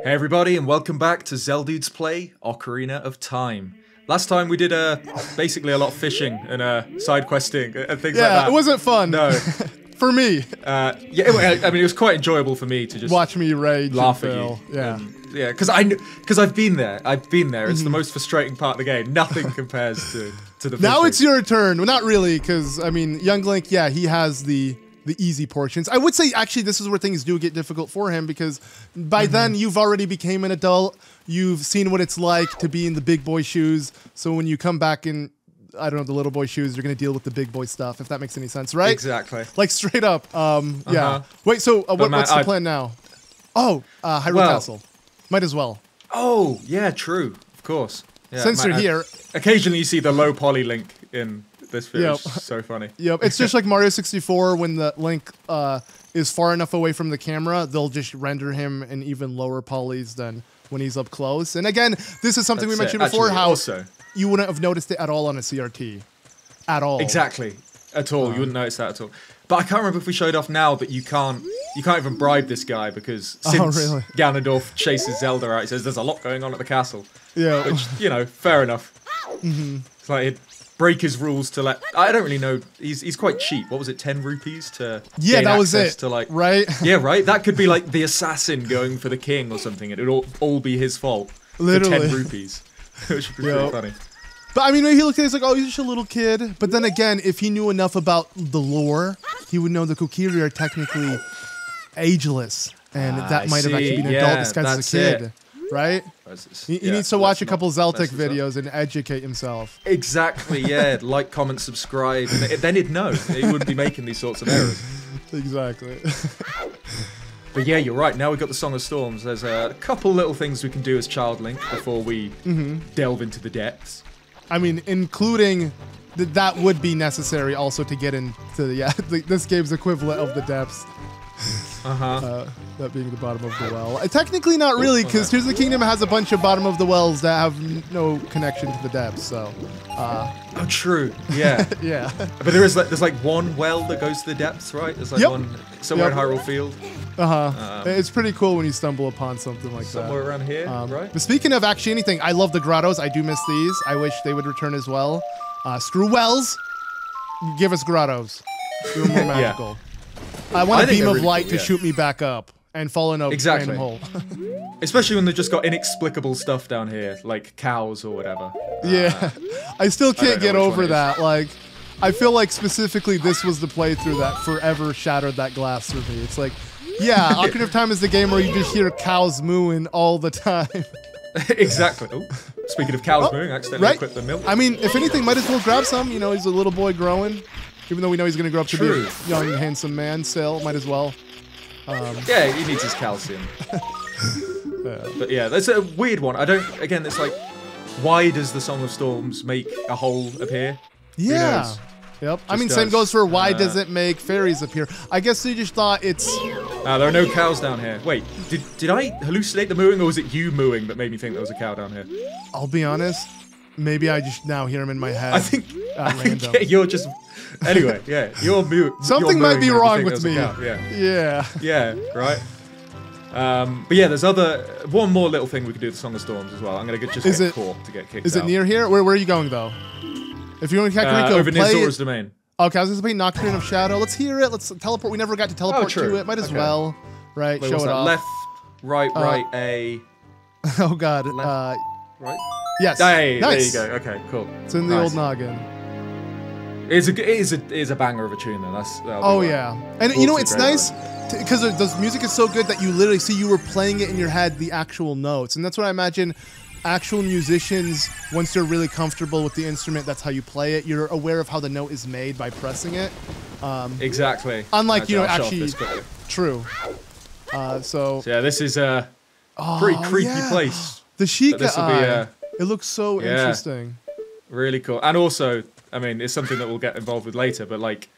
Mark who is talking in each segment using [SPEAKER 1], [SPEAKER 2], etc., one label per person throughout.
[SPEAKER 1] Hey everybody, and welcome back to Zeldudes Play Ocarina of Time. Last time we did basically a lot of fishing and side questing and things like that.
[SPEAKER 2] Yeah, it wasn't fun.
[SPEAKER 1] No.
[SPEAKER 2] For me.
[SPEAKER 1] I mean, it was quite enjoyable for me to just
[SPEAKER 2] watch me rage,
[SPEAKER 1] laugh at
[SPEAKER 2] you.
[SPEAKER 1] Yeah, yeah, because I've been there. It's the most frustrating part of the game. Nothing compares to the fishing.
[SPEAKER 2] Now it's your turn. Well, not really, because I mean, young Link, yeah, he has the easy portions. I would say actually this is where things do get difficult for him, because by then you've already became an adult. You've seen what it's like to be in the big boy shoes. So when you come back in, I don't know, the little boy shoes, you're going to deal with the big boy stuff, if that makes any sense, right?
[SPEAKER 1] Exactly.
[SPEAKER 2] Like straight up. Yeah. Wait, so what's the plan now? Oh, Hyrule Castle. Might as well.
[SPEAKER 1] Oh, yeah, true. Of course. Yeah,
[SPEAKER 2] since you're here.
[SPEAKER 1] Occasionally you see the low poly Link in this video. Yep. It's so funny.
[SPEAKER 2] Yep. It's just like Mario 64 when the Link is far enough away from the camera, they'll just render him in even lower polys than when he's up close. And again, this is something we mentioned before, how you wouldn't have noticed it at all on a CRT. At all.
[SPEAKER 1] Exactly. At all. You wouldn't notice that at all. But I can't remember if we showed off now, but you can't even bribe this guy, because since Ganondorf chases Zelda out, he says there's a lot going on at the castle.
[SPEAKER 2] Yeah.
[SPEAKER 1] Which, you know, fair enough. It's like he'd break his rules to let... I don't really know. He's quite cheap. What was it, 10 rupees to gain
[SPEAKER 2] that was
[SPEAKER 1] access
[SPEAKER 2] it.
[SPEAKER 1] To like,
[SPEAKER 2] right?
[SPEAKER 1] Yeah, right? That could be like the assassin going for the king or something. It would all be his fault.
[SPEAKER 2] Literally.
[SPEAKER 1] For 10 rupees. Which would be pretty funny.
[SPEAKER 2] But I mean, when he looked at it, he's like, oh, he's just a little kid. But then again, if he knew enough about the lore, he would know the Kokiri are technically ageless. And that might have actually been an adult disguised as a kid. Right? He needs to watch a couple Zeltic videos and educate himself.
[SPEAKER 1] Exactly, yeah. Like, comment, subscribe. And then he'd know. He wouldn't be making these sorts of errors.
[SPEAKER 2] Exactly.
[SPEAKER 1] But yeah, you're right. Now we've got the Song of Storms. There's a couple little things we can do as Child Link before we delve into the depths.
[SPEAKER 2] I mean, including that would be necessary also to get into this game's equivalent of the depths. That being the bottom of the well. Technically not really, because Tears of the Kingdom has a bunch of bottom of the wells that have no connection to the depths, so...
[SPEAKER 1] oh, true. Yeah.
[SPEAKER 2] Yeah.
[SPEAKER 1] But there's like one well that goes to the depths, right? There's like one somewhere in Hyrule Field.
[SPEAKER 2] It's pretty cool when you stumble upon something like
[SPEAKER 1] somewhere around here, right?
[SPEAKER 2] But speaking of actually anything, I love the grottos. I do miss these. I wish they would return as well. Screw wells. Give us grottos. They were more magical. I want a beam of light to shoot me back up and fall in a random hole.
[SPEAKER 1] Especially when they've just got inexplicable stuff down here, like cows or whatever.
[SPEAKER 2] Yeah. I still can't get over that. Like, I feel like specifically this was the playthrough that forever shattered that glass for me. It's like, yeah, Ocarina of Time is the game where you just hear cows mooing all the time.
[SPEAKER 1] Exactly. Oh, speaking of cows mooing, I accidentally equipped the milk.
[SPEAKER 2] I mean, if anything, might as well grab some. You know, he's a little boy growing. Even though we know he's going to grow up to be a young, handsome man still, might as well.
[SPEAKER 1] Yeah, he needs his calcium. But yeah, that's a weird one. Again, it's like, why does the Song of Storms make a hole appear?
[SPEAKER 2] Yeah. Yep. I mean, same goes for why does it make fairies appear? I guess they just thought it's...
[SPEAKER 1] there are no cows down here. Wait, did I hallucinate the mooing, or was it you mooing that made me think there was a cow down here?
[SPEAKER 2] I'll be honest. Maybe I just now hear him in my head.
[SPEAKER 1] I think you're just... Anyway, yeah, you're
[SPEAKER 2] something might be wrong with me.
[SPEAKER 1] Yeah, right. But yeah, there's one more little thing we can do with the Song of Storms as well. I'm gonna just get Core to get kicked out.
[SPEAKER 2] Is it near here? Where are you going though? If you're going to Kakariko,
[SPEAKER 1] over near Zora's Domain.
[SPEAKER 2] Okay, I was gonna play Nocturne of Shadow. Let's hear it. Let's teleport. We never got to teleport to it. Might as well, right?
[SPEAKER 1] Wait,
[SPEAKER 2] show it off.
[SPEAKER 1] Left, right, A.
[SPEAKER 2] Oh God.
[SPEAKER 1] Left, right.
[SPEAKER 2] Yes.
[SPEAKER 1] Hey,
[SPEAKER 2] nice.
[SPEAKER 1] There you go. Okay, cool.
[SPEAKER 2] It's in the old noggin.
[SPEAKER 1] It is a banger of a tune though.
[SPEAKER 2] Oh yeah, and you know it's nice because the music is so good that you literally see you were playing it in your head, the actual notes, and that's what I imagine. Actual musicians, once they're really comfortable with the instrument, that's how you play it. You're aware of how the note is made by pressing it.
[SPEAKER 1] Exactly.
[SPEAKER 2] Unlike actually true. So
[SPEAKER 1] yeah, this is a pretty creepy place.
[SPEAKER 2] The Sheikah Eye. It looks so interesting.
[SPEAKER 1] Really cool, and also. I mean, it's something that we'll get involved with later, but like...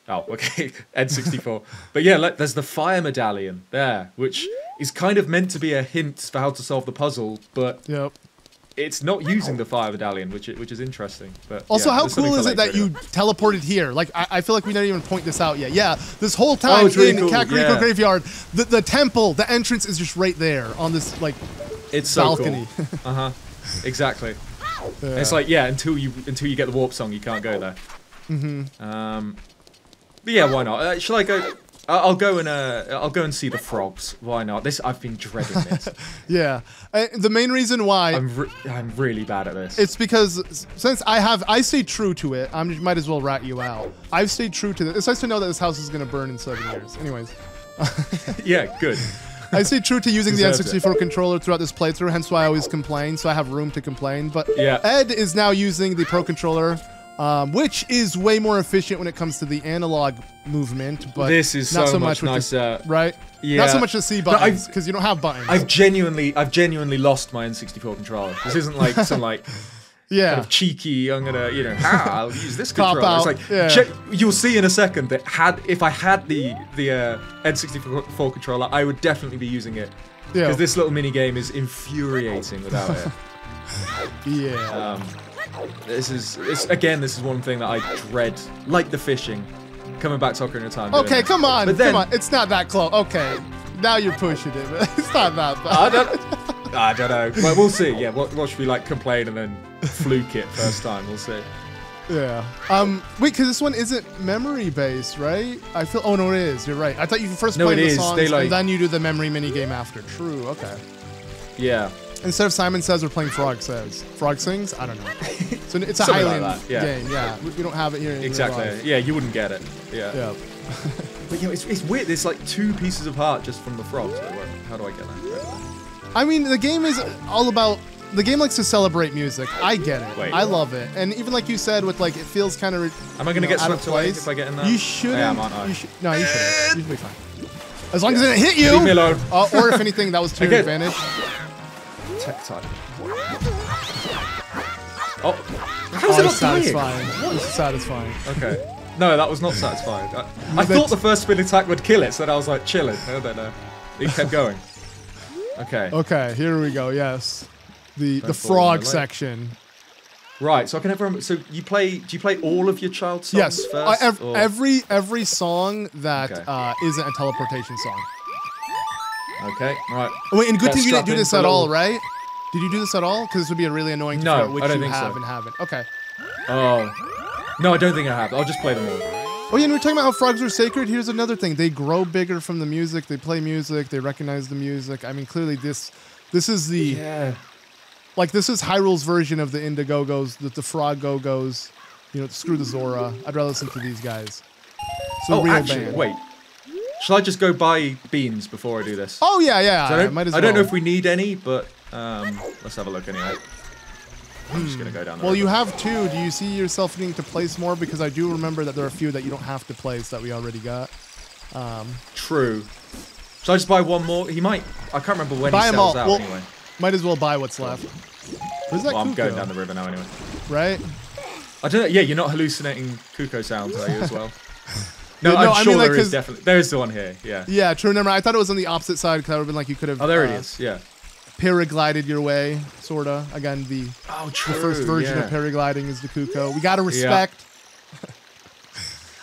[SPEAKER 1] Oh, okay, N64. But yeah, there's the fire medallion there, which is kind of meant to be a hint for how to solve the puzzle, but it's not using the fire medallion, which is interesting. But
[SPEAKER 2] also,
[SPEAKER 1] yeah,
[SPEAKER 2] how cool is it that you teleported here? Like, I feel like we didn't even point this out yet. Yeah, this whole time in cool. Kakariko Graveyard, the temple, the entrance is just right there on this like balcony.
[SPEAKER 1] So cool. Exactly. Yeah. It's like until you get the warp song, you can't go there. But yeah, why not? Shall I go? I'll go and see the frogs. Why not? I've been dreading this.
[SPEAKER 2] Yeah, the main reason why
[SPEAKER 1] I'm really bad at this.
[SPEAKER 2] It's because since I stayed true to it. I might as well rat you out. I've stayed true to this. It's nice to know that this house is gonna burn in 7 years. Anyways.
[SPEAKER 1] Yeah, good.
[SPEAKER 2] I stay true to using the N64 controller throughout this playthrough. Hence why I always complain. So I have room to complain. But Ed is now using the Pro controller. Which is way more efficient when it comes to the analog movement, but
[SPEAKER 1] this is
[SPEAKER 2] not
[SPEAKER 1] so
[SPEAKER 2] much
[SPEAKER 1] nicer,
[SPEAKER 2] right? Yeah, not so much the C buttons because you don't have buttons.
[SPEAKER 1] I've genuinely lost my N64 controller. This isn't like some kind of cheeky. I'm gonna I'll use this controller. It's like you'll see in a second that if I had the N64 controller, I would definitely be using it because this little mini game is infuriating without it.
[SPEAKER 2] Yeah.
[SPEAKER 1] This is one thing that I dread, like the fishing. Coming back to Ocarina of Time.
[SPEAKER 2] Okay, come on, it's not that close. Okay, now you're pushing it, but it's not that bad.
[SPEAKER 1] I don't know. Well, we'll see. Yeah, what should we complain and then fluke it first time? We'll see.
[SPEAKER 2] Yeah. Wait, because this one isn't memory based, right? I feel. Oh no, it is. You're right. I thought you first play the songs and then you do the memory mini game after. True. Okay.
[SPEAKER 1] Yeah.
[SPEAKER 2] Instead of Simon Says, we're playing Frog Says. Frog Sings? I don't know. So it's a Highland game, yeah. We don't have it here in
[SPEAKER 1] exactly.
[SPEAKER 2] real life.
[SPEAKER 1] Yeah, you wouldn't get it. Yeah. But it's weird. There's like 2 pieces of heart just from the frogs. How do I get that?
[SPEAKER 2] I mean, the game is all about... The game likes to celebrate music. I get it.
[SPEAKER 1] Wait.
[SPEAKER 2] I love it. And even like you said, with it feels kind of...
[SPEAKER 1] Am I going to get swept away if I get in there?
[SPEAKER 2] You shouldn't.
[SPEAKER 1] I am, aren't I?
[SPEAKER 2] No, you shouldn't. You should be fine. As long as it didn't hit you!
[SPEAKER 1] Leave me alone.
[SPEAKER 2] Or if anything, that was to your advantage.
[SPEAKER 1] Tech type. Oh, how's it not
[SPEAKER 2] satisfying? This is satisfying.
[SPEAKER 1] Okay. No, that was not satisfying. I thought the first spin attack would kill it, so I was like chilling. And then it kept going. Okay.
[SPEAKER 2] Okay, here we go. Yes, the frog section.
[SPEAKER 1] Right. So I can never remember. So do you play all of your child songs first?
[SPEAKER 2] Every song that isn't a teleportation song.
[SPEAKER 1] Okay, right.
[SPEAKER 2] Wait, and good thing you didn't do this at all, right? Did you do this at all? Because this would be a really annoying
[SPEAKER 1] no,
[SPEAKER 2] which
[SPEAKER 1] I don't
[SPEAKER 2] you
[SPEAKER 1] think
[SPEAKER 2] have
[SPEAKER 1] so.
[SPEAKER 2] and haven't. Okay.
[SPEAKER 1] Oh. No, I don't think I have. I'll just play them all.
[SPEAKER 2] Oh yeah, and we're talking about how frogs are sacred. Here's another thing. They grow bigger from the music. They play music. They recognize the music. I mean, clearly this is the...
[SPEAKER 1] Yeah.
[SPEAKER 2] Like, this is Hyrule's version of the Indogogos, the Frog Go-Go's. Screw the Zora. I'd rather listen to these guys. So real band.
[SPEAKER 1] Wait. Shall I just go buy beans before I do this?
[SPEAKER 2] Oh, yeah. So I
[SPEAKER 1] don't know if we need any, but let's have a look anyway. I'm just going to go down there.
[SPEAKER 2] Well, you have 2. Do you see yourself needing to place more? Because I do remember that there are a few that you don't have to place that we already got.
[SPEAKER 1] True. Shall I just buy one more? He might. I can't remember when he sells out anyway.
[SPEAKER 2] Might as well buy what's left. Where's that Kuko?
[SPEAKER 1] I'm going down the river now anyway.
[SPEAKER 2] Right?
[SPEAKER 1] I don't know. Yeah, you're not hallucinating Kuko sounds, are you, as well? No, I'm sure there is definitely. There is the one here, yeah.
[SPEAKER 2] Yeah, true. Remember, I thought it was on the opposite side because I would have been like, you could have...
[SPEAKER 1] Oh, there it is, yeah.
[SPEAKER 2] Paraglided your way, sort of. Again, the first version of paragliding is the Kuko. We got to respect...
[SPEAKER 1] Yeah.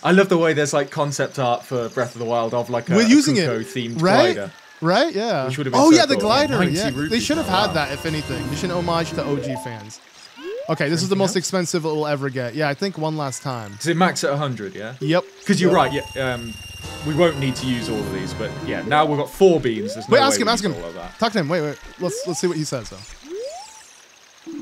[SPEAKER 1] I love the way there's like concept art for Breath of the Wild of like a Kuko-themed glider.
[SPEAKER 2] Right, yeah.
[SPEAKER 1] Which would have been
[SPEAKER 2] the glider. Yeah, they should have had that, if anything. Mission homage to OG fans. Okay, this is the most expensive it will ever get. Yeah, I think one last time.
[SPEAKER 1] Does it max at 100, yeah?
[SPEAKER 2] Yep.
[SPEAKER 1] Because you're right, yeah. We won't need to use all of these, but yeah, now we've got 4 beans. There's no way
[SPEAKER 2] ask him.
[SPEAKER 1] All of that.
[SPEAKER 2] Talk to him. Wait. Let's see what he says, though.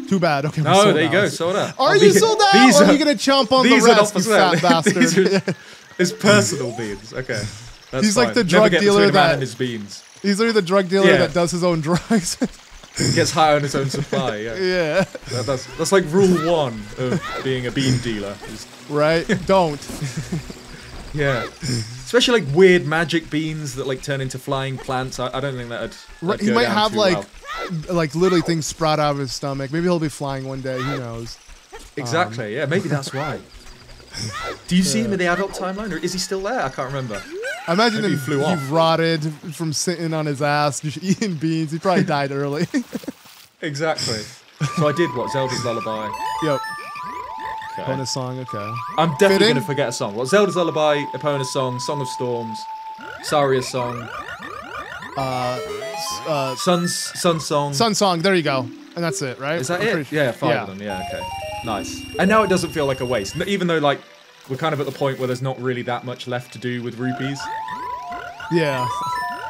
[SPEAKER 2] Too bad. Okay,
[SPEAKER 1] no, there you go. Sold out.
[SPEAKER 2] Are you sold out? Or are you going to chomp on the rest, you fat bastard?
[SPEAKER 1] It's personal beans. Okay.
[SPEAKER 2] He's fine. Like the drug dealer that...
[SPEAKER 1] his beans.
[SPEAKER 2] He's literally the drug dealer that does his own drugs.
[SPEAKER 1] Gets high on his own supply, yeah.
[SPEAKER 2] Yeah.
[SPEAKER 1] That's like rule 1 of being a bean dealer.
[SPEAKER 2] Right? Don't.
[SPEAKER 1] Yeah. Especially like weird magic beans that like turn into flying plants. I don't think that'd
[SPEAKER 2] he might have like literally things sprout out of his stomach. Maybe he'll be flying one day, who knows.
[SPEAKER 1] Exactly, yeah, maybe that's why. Do you see him in the adult timeline, or is he still there? I can't remember.
[SPEAKER 2] I imagine he rotted from sitting on his ass, just eating beans. He probably died early.
[SPEAKER 1] Exactly. So I did what? Zelda's Lullaby.
[SPEAKER 2] Yep.
[SPEAKER 1] Okay.
[SPEAKER 2] Epona song, okay.
[SPEAKER 1] I'm definitely going to forget a song. What? Zelda's Lullaby, Epona song, Song of Storms, Saria's song. Sun Song.
[SPEAKER 2] Sun Song, there you go. And that's it, right?
[SPEAKER 1] Is that it? Yeah, 5 of them, yeah, okay. Nice. And now it doesn't feel like a waste. Even though, like, we're kind of at the point where there's not really that much left to do with rupees.
[SPEAKER 2] Yeah.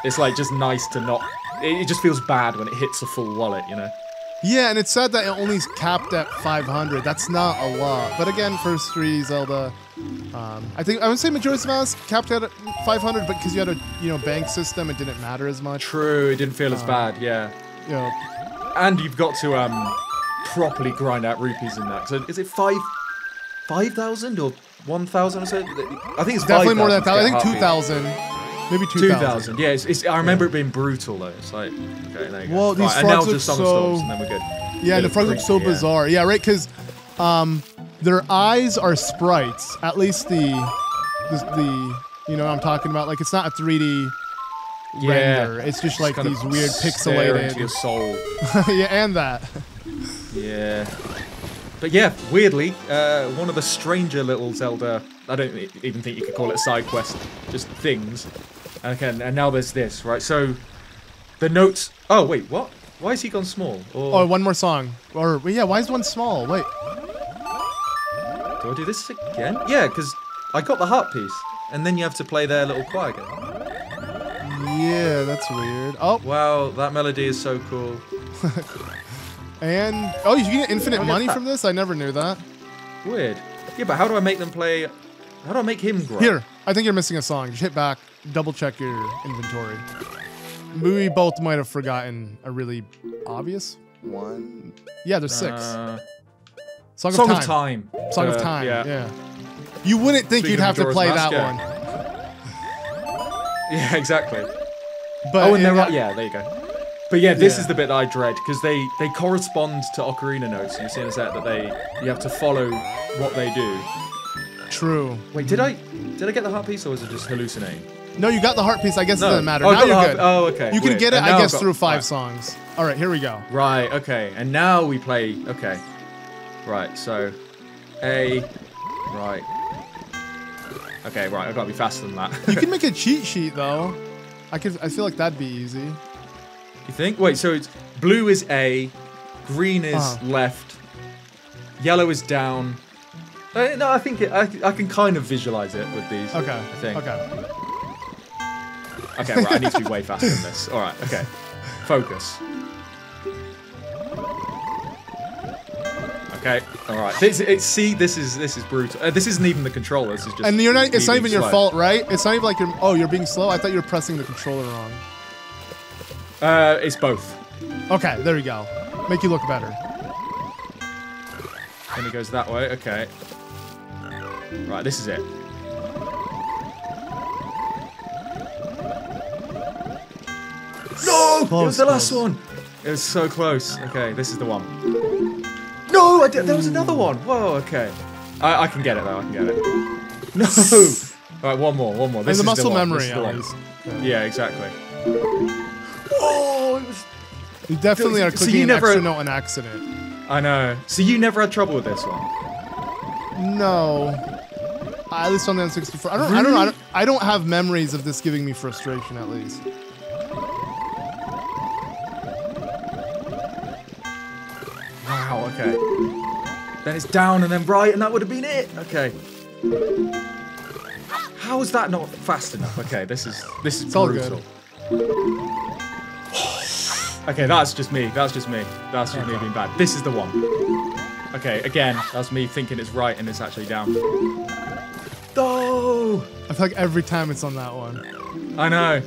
[SPEAKER 1] It's, like, just nice to not... It just feels bad when it hits a full wallet, you know?
[SPEAKER 2] Yeah, and it's sad that it only capped at 500. That's not a lot. But again, first 3 Zelda, I would say Majora's Mask capped at 500, but because you had a bank system, it didn't matter as much.
[SPEAKER 1] True, it didn't feel as bad. Yeah.
[SPEAKER 2] Yeah.
[SPEAKER 1] And you've got to properly grind out rupees in that. So is it 5,000 or 1,000 or so? I think it's
[SPEAKER 2] definitely
[SPEAKER 1] 5,
[SPEAKER 2] more than that. I think 2,000. Maybe 2,000.
[SPEAKER 1] Yeah, I remember it being brutal though. It's like, okay, there you go.
[SPEAKER 2] Well, these
[SPEAKER 1] and now
[SPEAKER 2] frogs
[SPEAKER 1] just
[SPEAKER 2] look
[SPEAKER 1] Song of Storms, and then we're good.
[SPEAKER 2] Yeah, the frogs look so bizarre. Yeah, right, because their eyes are sprites. At least the you know what I'm talking about. Like, it's not a 3D render. It's just like these weird pixelated.
[SPEAKER 1] Into your soul.
[SPEAKER 2] Yeah, and that.
[SPEAKER 1] Yeah. But yeah, weirdly, one of the stranger little Zelda, I don't even think you could call it a side quest, just things. And now there's this, right? So, the notes... Oh, wait, what? Why has he gone small?
[SPEAKER 2] Oh, one more song. Or, yeah, why is one small? Wait.
[SPEAKER 1] Do I do this again? Yeah, because I got the heart piece, and then you have to play their little choir again.
[SPEAKER 2] Yeah, that's weird. Oh.
[SPEAKER 1] Wow, that melody is so cool.
[SPEAKER 2] And, oh, you can get infinite money from this? I never knew that.
[SPEAKER 1] Weird. Yeah, but how do I make them play... How do I make him grow?
[SPEAKER 2] Here, I think you're missing a song. Just hit back, double check your inventory. We both might have forgotten a really obvious one. Yeah, there's 6. Song of Time. Song of Time, yeah. You wouldn't think you'd have to play that one.
[SPEAKER 1] Yeah, exactly.
[SPEAKER 2] But
[SPEAKER 1] and yeah, there you go. But yeah, this is the bit that I dread, because they correspond to Ocarina notes. You see in a set that you have to follow what they do.
[SPEAKER 2] True.
[SPEAKER 1] Wait, did I get the heart piece, or was it just hallucinating?
[SPEAKER 2] No, you got the heart piece. I guess it doesn't matter. Now you're good.
[SPEAKER 1] Oh, okay.
[SPEAKER 2] You can get it, I guess, through 5 songs. All right, here we go.
[SPEAKER 1] Right, okay. And now we play... Okay. Right, so... A... Right. Okay, right. I've got to be faster than that.
[SPEAKER 2] You can make a cheat sheet, though. I feel like that'd be easy.
[SPEAKER 1] You think? Wait, so it's... Blue is A. Green is left. Yellow is down. No, I think I can kind of visualize it with these.
[SPEAKER 2] Okay.
[SPEAKER 1] I think.
[SPEAKER 2] Okay.
[SPEAKER 1] Okay, right. I need to be way faster than this. All right. Okay. Focus. Okay. All right. This is brutal. This isn't even the controller. This is just.
[SPEAKER 2] And it's not even your fault, right? It's not even like you're being slow. I thought you were pressing the controller wrong.
[SPEAKER 1] It's both.
[SPEAKER 2] Okay. There we go. Make you look better.
[SPEAKER 1] And it goes that way. Okay. Right, this is it. No! It was the last one! It was so close. Okay, this is the one. No! There was another one! Whoa, okay. I can get it, though. I can get it. No! Alright, one more. This
[SPEAKER 2] is
[SPEAKER 1] the
[SPEAKER 2] muscle
[SPEAKER 1] one.
[SPEAKER 2] memory, at least.
[SPEAKER 1] Yeah, exactly. Oh! It was...
[SPEAKER 2] You definitely are clicking an extra note on accident.
[SPEAKER 1] I know. So you never had trouble with this one?
[SPEAKER 2] No. At least on the N64. I don't have memories of this giving me frustration, at least.
[SPEAKER 1] Wow, okay. Then it's down and then right, and that would have been it. Okay. How is that not fast enough? Okay, this is
[SPEAKER 2] it's
[SPEAKER 1] brutal. Okay, that's just me. That's just me being bad. This is the one. Okay, again, that's me thinking it's right and it's actually down. No!
[SPEAKER 2] I feel like every time it's on that one.
[SPEAKER 1] I know.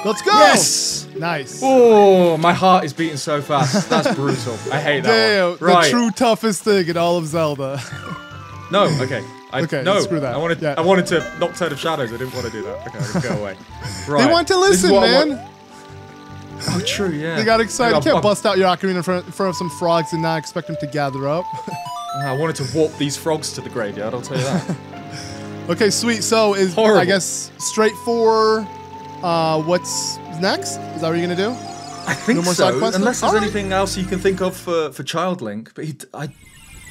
[SPEAKER 2] Let's go!
[SPEAKER 1] Yes!
[SPEAKER 2] Nice.
[SPEAKER 1] Oh, my heart is beating so fast. That's brutal. I hate that one. Right.
[SPEAKER 2] The true toughest thing in all of Zelda.
[SPEAKER 1] No, okay. No,
[SPEAKER 2] screw that.
[SPEAKER 1] I wanted to Nocturne of Shadows. I didn't want to do that. Okay, let's go away. Right.
[SPEAKER 2] They want to listen, man.
[SPEAKER 1] Oh, true, yeah.
[SPEAKER 2] They got excited. You can't bust out your ocarina in front of some frogs and not expect them to gather up.
[SPEAKER 1] I wanted to warp these frogs to the graveyard, I'll tell you that.
[SPEAKER 2] Okay, sweet. So,
[SPEAKER 1] horrible.
[SPEAKER 2] I guess, straight for what's next? Is that what you're gonna do?
[SPEAKER 1] I think so. Unless there's anything else you can think of for Child Link, but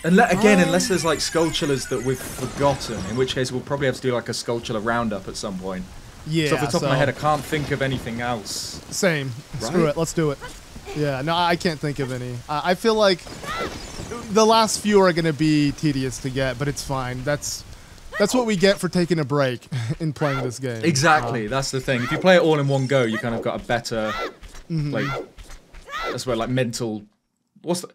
[SPEAKER 1] unless there's like Skulltulas that we've forgotten, in which case we'll probably have to do like a Skulltula roundup at some point.
[SPEAKER 2] Yeah.
[SPEAKER 1] So off the top of my head, I can't think of anything else.
[SPEAKER 2] Same. Right? Screw it. Let's do it. Yeah. No, I can't think of any. I feel like the last few are gonna be tedious to get, but it's fine. That's what we get for taking a break in playing this game.
[SPEAKER 1] Exactly. That's the thing. If you play it all in one go, you kind of got a better, like, that's where like mental. What's the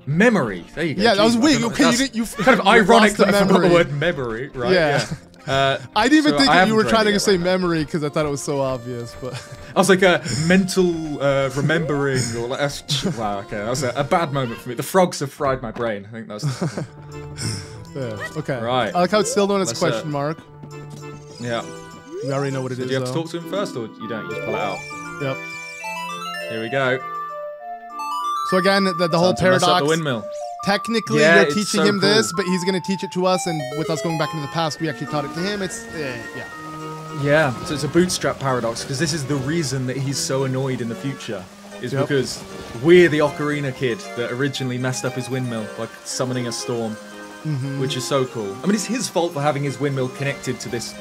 [SPEAKER 1] memory? There you go.
[SPEAKER 2] Yeah, that was weird. Okay, you
[SPEAKER 1] kind of ironic that I forgot the word memory, right?
[SPEAKER 2] Yeah. I didn't even think that you were trying to say memory because I thought it was so obvious, but
[SPEAKER 1] I was like a mental remembering or like wow. Okay, that was a bad moment for me. The frogs have fried my brain. I think that's.
[SPEAKER 2] Yeah. Okay.
[SPEAKER 1] Right.
[SPEAKER 2] I like how it's still known as question mark.
[SPEAKER 1] Yeah.
[SPEAKER 2] We already know what it is.
[SPEAKER 1] Do you have to talk to him first, or you don't? You just pull it out.
[SPEAKER 2] Yep.
[SPEAKER 1] Here we go.
[SPEAKER 2] So again, the whole paradox.
[SPEAKER 1] Mess up the windmill.
[SPEAKER 2] Technically, you're teaching him this, but he's going to teach it to us, and with us going back into the past, we actually taught it to him. It's, yeah.
[SPEAKER 1] Yeah, so it's a bootstrap paradox, because this is the reason that he's so annoyed in the future, is because we're the Ocarina kid that originally messed up his windmill by summoning a storm, which is so cool. I mean, it's his fault for having his windmill connected to this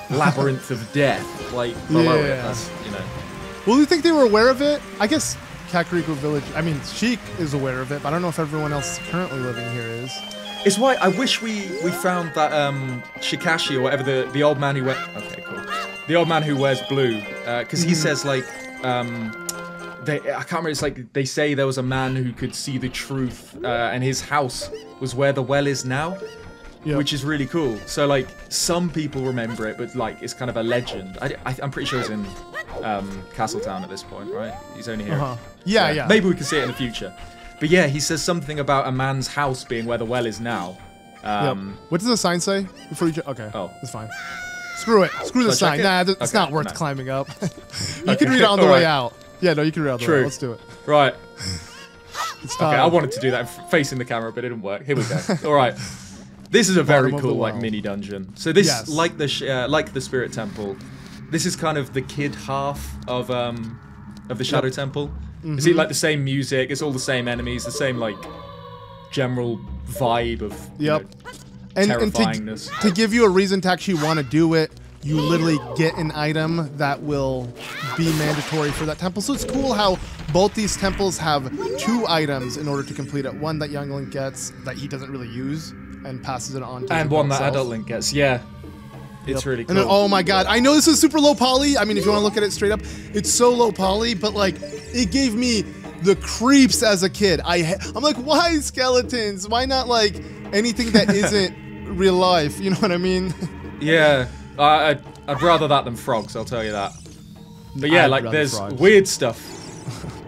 [SPEAKER 1] labyrinth of death, like, below it. That's, you know.
[SPEAKER 2] Well, do you think they were aware of it? I guess Kakariko Village, I mean, Sheik is aware of it, but I don't know if everyone else currently living here is.
[SPEAKER 1] It's why I wish we found that Shikashi or whatever, the old man who wears... Okay, cool. The old man who wears blue, because he says, like, I can't remember, it's like, they say there was a man who could see the truth, and his house was where the well is now, which is really cool. So, like, some people remember it, but, like, it's kind of a legend. I'm pretty sure he's in Castletown at this point, right? He's only here.
[SPEAKER 2] Yeah.
[SPEAKER 1] Maybe we can see it in the future. But yeah, he says something about a man's house being where the well is now.
[SPEAKER 2] What does the sign say? Before you okay.
[SPEAKER 1] Oh.
[SPEAKER 2] It's fine. Screw it. Screw the sign. Nah, it's not worth climbing up. You can read it on the way out. Yeah, no, you can read it on the way out. Let's do it.
[SPEAKER 1] Right. Okay, I wanted to do that facing the camera, but it didn't work. Here we go. All right. This is a very cool, like, mini dungeon. So this, like the Spirit Temple, this is kind of the kid half of the Shadow Temple. Is it like the same music? It's all the same enemies, the same like general vibe of terrifyingness.
[SPEAKER 2] And to give you a reason to actually want to do it, you literally get an item that will be mandatory for that temple. So it's cool how both these temples have 2 items in order to complete it. One that young Link gets that he doesn't really use and passes it on to
[SPEAKER 1] and one that adult Link gets. Yeah. It's really cool.
[SPEAKER 2] And then, oh my god, I know this is super low poly. I mean, if you want to look at it straight up, it's so low poly, but like, it gave me the creeps as a kid. I'm like, why skeletons? Why not like anything that isn't real life? You know what I mean?
[SPEAKER 1] Yeah, I'd rather that than frogs, I'll tell you that. But yeah, like there's weird stuff.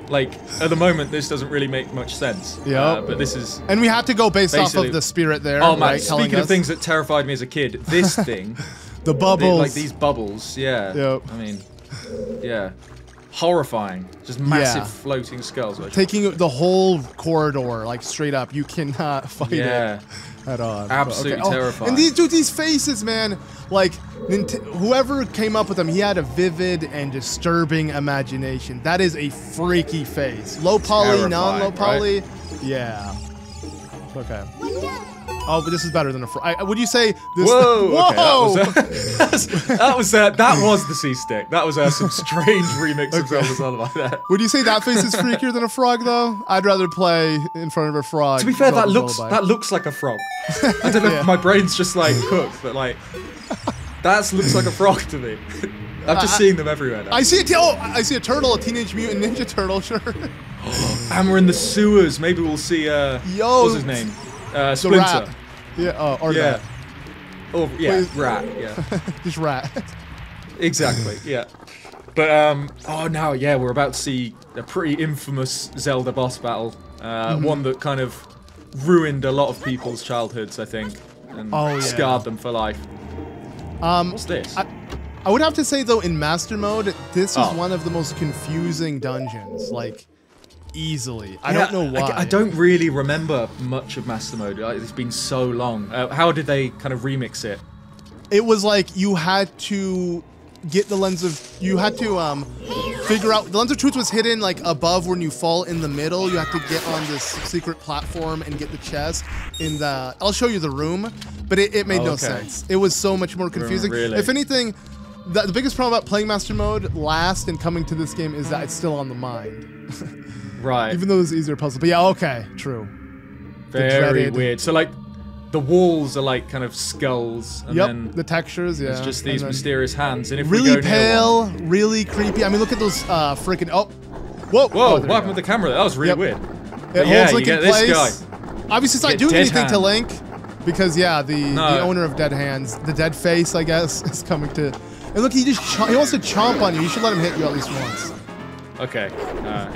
[SPEAKER 1] Like, at the moment, this doesn't really make much sense.
[SPEAKER 2] Yeah.
[SPEAKER 1] But this is...
[SPEAKER 2] And we have to go based off of the spirit there.
[SPEAKER 1] Oh, man, speaking of things that terrified me as a kid, this thing...
[SPEAKER 2] The bubbles.
[SPEAKER 1] Like, these bubbles, yeah.
[SPEAKER 2] Yep.
[SPEAKER 1] I mean, yeah. Horrifying. Just massive floating skulls.
[SPEAKER 2] Taking the whole corridor, like, straight up. You cannot fight it at all.
[SPEAKER 1] Absolutely terrifying.
[SPEAKER 2] And these faces, man, like... whoever came up with them, he had a vivid and disturbing imagination. That is a freaky face. Low poly, non-low poly. Right? Yeah. Okay. Oh, but this is better than a frog. Would you say this?
[SPEAKER 1] Whoa! Okay, that was the C stick. That was some strange remix of Zelda like that.
[SPEAKER 2] Would you say that face is freakier than a frog, though? I'd rather play in front of a frog.
[SPEAKER 1] To be fair, that looks like a frog. I don't know if my brain's just like cooked, but like. That looks like a frog to me. I'm just seeing them everywhere now.
[SPEAKER 2] I see a turtle, a Teenage Mutant Ninja Turtle, sure.
[SPEAKER 1] And we're in the sewers. Maybe we'll see, what's his name? Splinter.
[SPEAKER 2] Rat. Yeah, or Rat.
[SPEAKER 1] Oh, yeah, Rat, yeah.
[SPEAKER 2] Just Rat.
[SPEAKER 1] Exactly, yeah. But, we're about to see a pretty infamous Zelda boss battle. One that kind of ruined a lot of people's childhoods, I think. And scarred them for life. What's this?
[SPEAKER 2] I would have to say, though, in Master Mode, this is one of the most confusing dungeons, like, easily. I don't know why.
[SPEAKER 1] I don't really remember much of Master Mode. It's been so long. How did they kind of remix it?
[SPEAKER 2] It was like you had to get the lens of... You had to figure out. The Lens of Truth was hidden like above when you fall in the middle. You have to get on this secret platform and get the chest in the. I'll show you the room, but it made no sense. It was so much more confusing.
[SPEAKER 1] Really?
[SPEAKER 2] If anything, the biggest problem about playing Master Mode last and coming to this game is that it's still on the mind.
[SPEAKER 1] Right.
[SPEAKER 2] Even though it's easier puzzle, but yeah, okay, true.
[SPEAKER 1] Very weird. So like, the walls are like kind of skulls, and then
[SPEAKER 2] the textures,
[SPEAKER 1] it's just these mysterious hands. And if
[SPEAKER 2] really
[SPEAKER 1] we go
[SPEAKER 2] pale, really creepy. I mean, look at those freaking. Oh, whoa!
[SPEAKER 1] Whoa! What happened with the camera? That was really weird.
[SPEAKER 2] It holds Link in place. This guy. Obviously, it's not doing anything to Link, because the owner of Dead Hands, the Dead Face, I guess, is coming to. And look, he wants to chomp on you. You should let him hit you at least once.
[SPEAKER 1] Okay.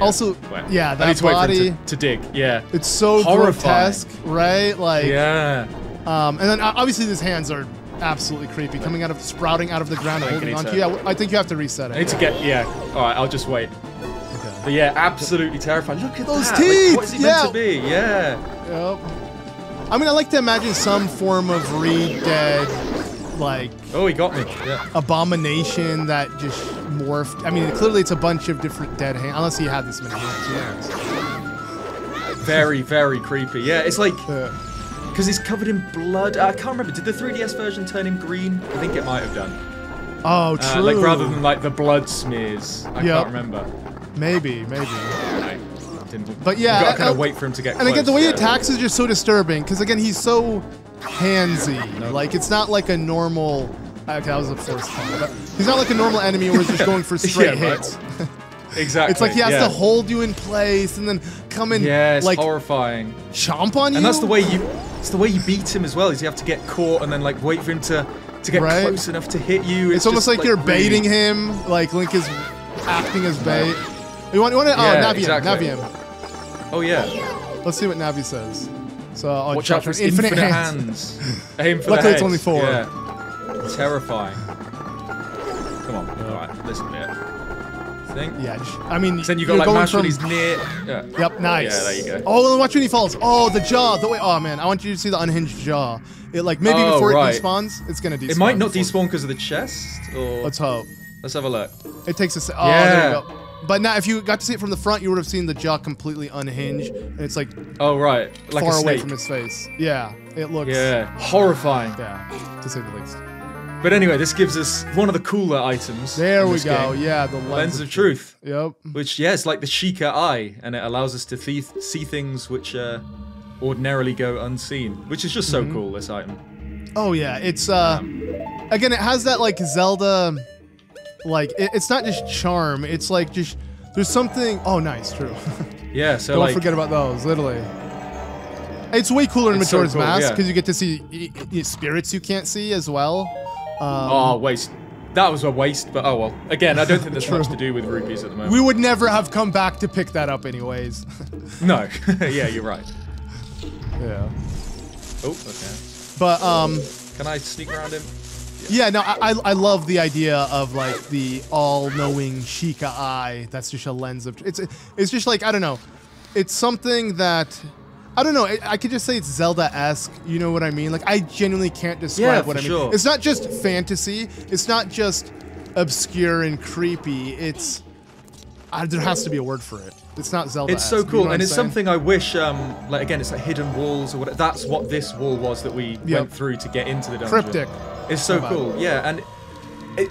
[SPEAKER 2] Also,
[SPEAKER 1] that
[SPEAKER 2] I need to
[SPEAKER 1] body
[SPEAKER 2] wait for
[SPEAKER 1] to dig. Yeah.
[SPEAKER 2] It's so grotesque, right? Like.
[SPEAKER 1] Yeah.
[SPEAKER 2] And then obviously these hands are absolutely creepy, sprouting out of the ground and holding onto you. Yeah, I think you have to reset it.
[SPEAKER 1] I need to get. All right, I'll just wait. Okay. But yeah, absolutely terrifying. Look at
[SPEAKER 2] those teeth.
[SPEAKER 1] Like, what is he meant to be? Yeah.
[SPEAKER 2] Yep. I mean, I like to imagine some form of re-dead, like.
[SPEAKER 1] Oh, he got me. Yeah.
[SPEAKER 2] Abomination that just morphed. I mean, clearly it's a bunch of different dead hands, unless he had this many hands.
[SPEAKER 1] Very, very creepy. Yeah, it's like. Because he's covered in blood. I can't remember. Did the 3DS version turn him green? I think it might have done.
[SPEAKER 2] Oh, true.
[SPEAKER 1] Like rather than like the blood smears. I can't remember.
[SPEAKER 2] Maybe.
[SPEAKER 1] I didn't.
[SPEAKER 2] But yeah,
[SPEAKER 1] you gotta kind of wait for him to get.
[SPEAKER 2] And again, the way he attacks is just so disturbing. Because again, he's so handsy. Nope. Like it's not like a normal. Okay, that was a forced pun. But he's not like a normal enemy where he's just going for straight hits.
[SPEAKER 1] Exactly.
[SPEAKER 2] It's like he has to hold you in place and then come in
[SPEAKER 1] it's
[SPEAKER 2] like
[SPEAKER 1] horrifying.
[SPEAKER 2] Chomp on you.
[SPEAKER 1] And that's the way you beat him as well, is you have to get caught and then like wait for him to get close enough to hit you.
[SPEAKER 2] It's almost like you're baiting him, like Link is acting as bait. You want to Navium.
[SPEAKER 1] Oh yeah.
[SPEAKER 2] Let's see what Navi says. So
[SPEAKER 1] watch out for his infinite hands. Aim for
[SPEAKER 2] Luckily
[SPEAKER 1] the
[SPEAKER 2] it's only 4.
[SPEAKER 1] Yeah. Terrifying. Come on. Alright, listen to it.
[SPEAKER 2] Yeah, I mean,
[SPEAKER 1] then you got like Mash when he's near. Yeah.
[SPEAKER 2] Yep, nice.
[SPEAKER 1] Yeah, there you go.
[SPEAKER 2] Oh, watch when he falls. Oh, the jaw. Oh man, I want you to see the unhinged jaw. It like maybe before it despawns, it's gonna despawn.
[SPEAKER 1] It might not despawn because of the chest. Or
[SPEAKER 2] let's hope.
[SPEAKER 1] Let's have a look.
[SPEAKER 2] It takes a. Oh, there we go. But now, if you got to see it from the front, you would have seen the jaw completely unhinged, and it's like.
[SPEAKER 1] Oh right, like
[SPEAKER 2] far
[SPEAKER 1] a
[SPEAKER 2] away
[SPEAKER 1] snake.
[SPEAKER 2] from his face. Yeah, it looks.
[SPEAKER 1] Yeah, horrifying.
[SPEAKER 2] Yeah, to say the least.
[SPEAKER 1] But anyway, this gives us one of the cooler items.
[SPEAKER 2] There we go. Game. Yeah, the
[SPEAKER 1] lens of truth.
[SPEAKER 2] Yep.
[SPEAKER 1] Which, it's like the Sheikah eye, and it allows us to see things which ordinarily go unseen. Which is just so cool. This item.
[SPEAKER 2] Oh yeah, it's again, it has that like Zelda, like it's not just charm. It's like just there's something. Oh, nice, true.
[SPEAKER 1] Yeah. So
[SPEAKER 2] don't forget about those. Literally. It's way cooler in Majora's Mask because you get to see spirits you can't see as well.
[SPEAKER 1] Waste. That was a waste, but oh well. Again, I don't think there's much to do with rupees at the moment.
[SPEAKER 2] We would never have come back to pick that up anyways.
[SPEAKER 1] No. Yeah, you're right.
[SPEAKER 2] Yeah.
[SPEAKER 1] Oh, okay.
[SPEAKER 2] But,
[SPEAKER 1] can I sneak around him?
[SPEAKER 2] Yeah, no, I love the idea of, like, the all-knowing Sheikah eye that's just a lens of... It's just like, I don't know. It's something that... I don't know. I could just say it's Zelda-esque. You know what I mean? Like, I genuinely can't describe what I mean.
[SPEAKER 1] Sure.
[SPEAKER 2] It's not just fantasy. It's not just obscure and creepy. It's... there has to be a word for it. It's not Zelda-esque.
[SPEAKER 1] It's so cool,
[SPEAKER 2] you know
[SPEAKER 1] and it's something I wish, like, again, it's like hidden walls or whatever. That's what this wall was that we went through to get into the dungeon.
[SPEAKER 2] Cryptic.
[SPEAKER 1] It's so cool, yeah, and...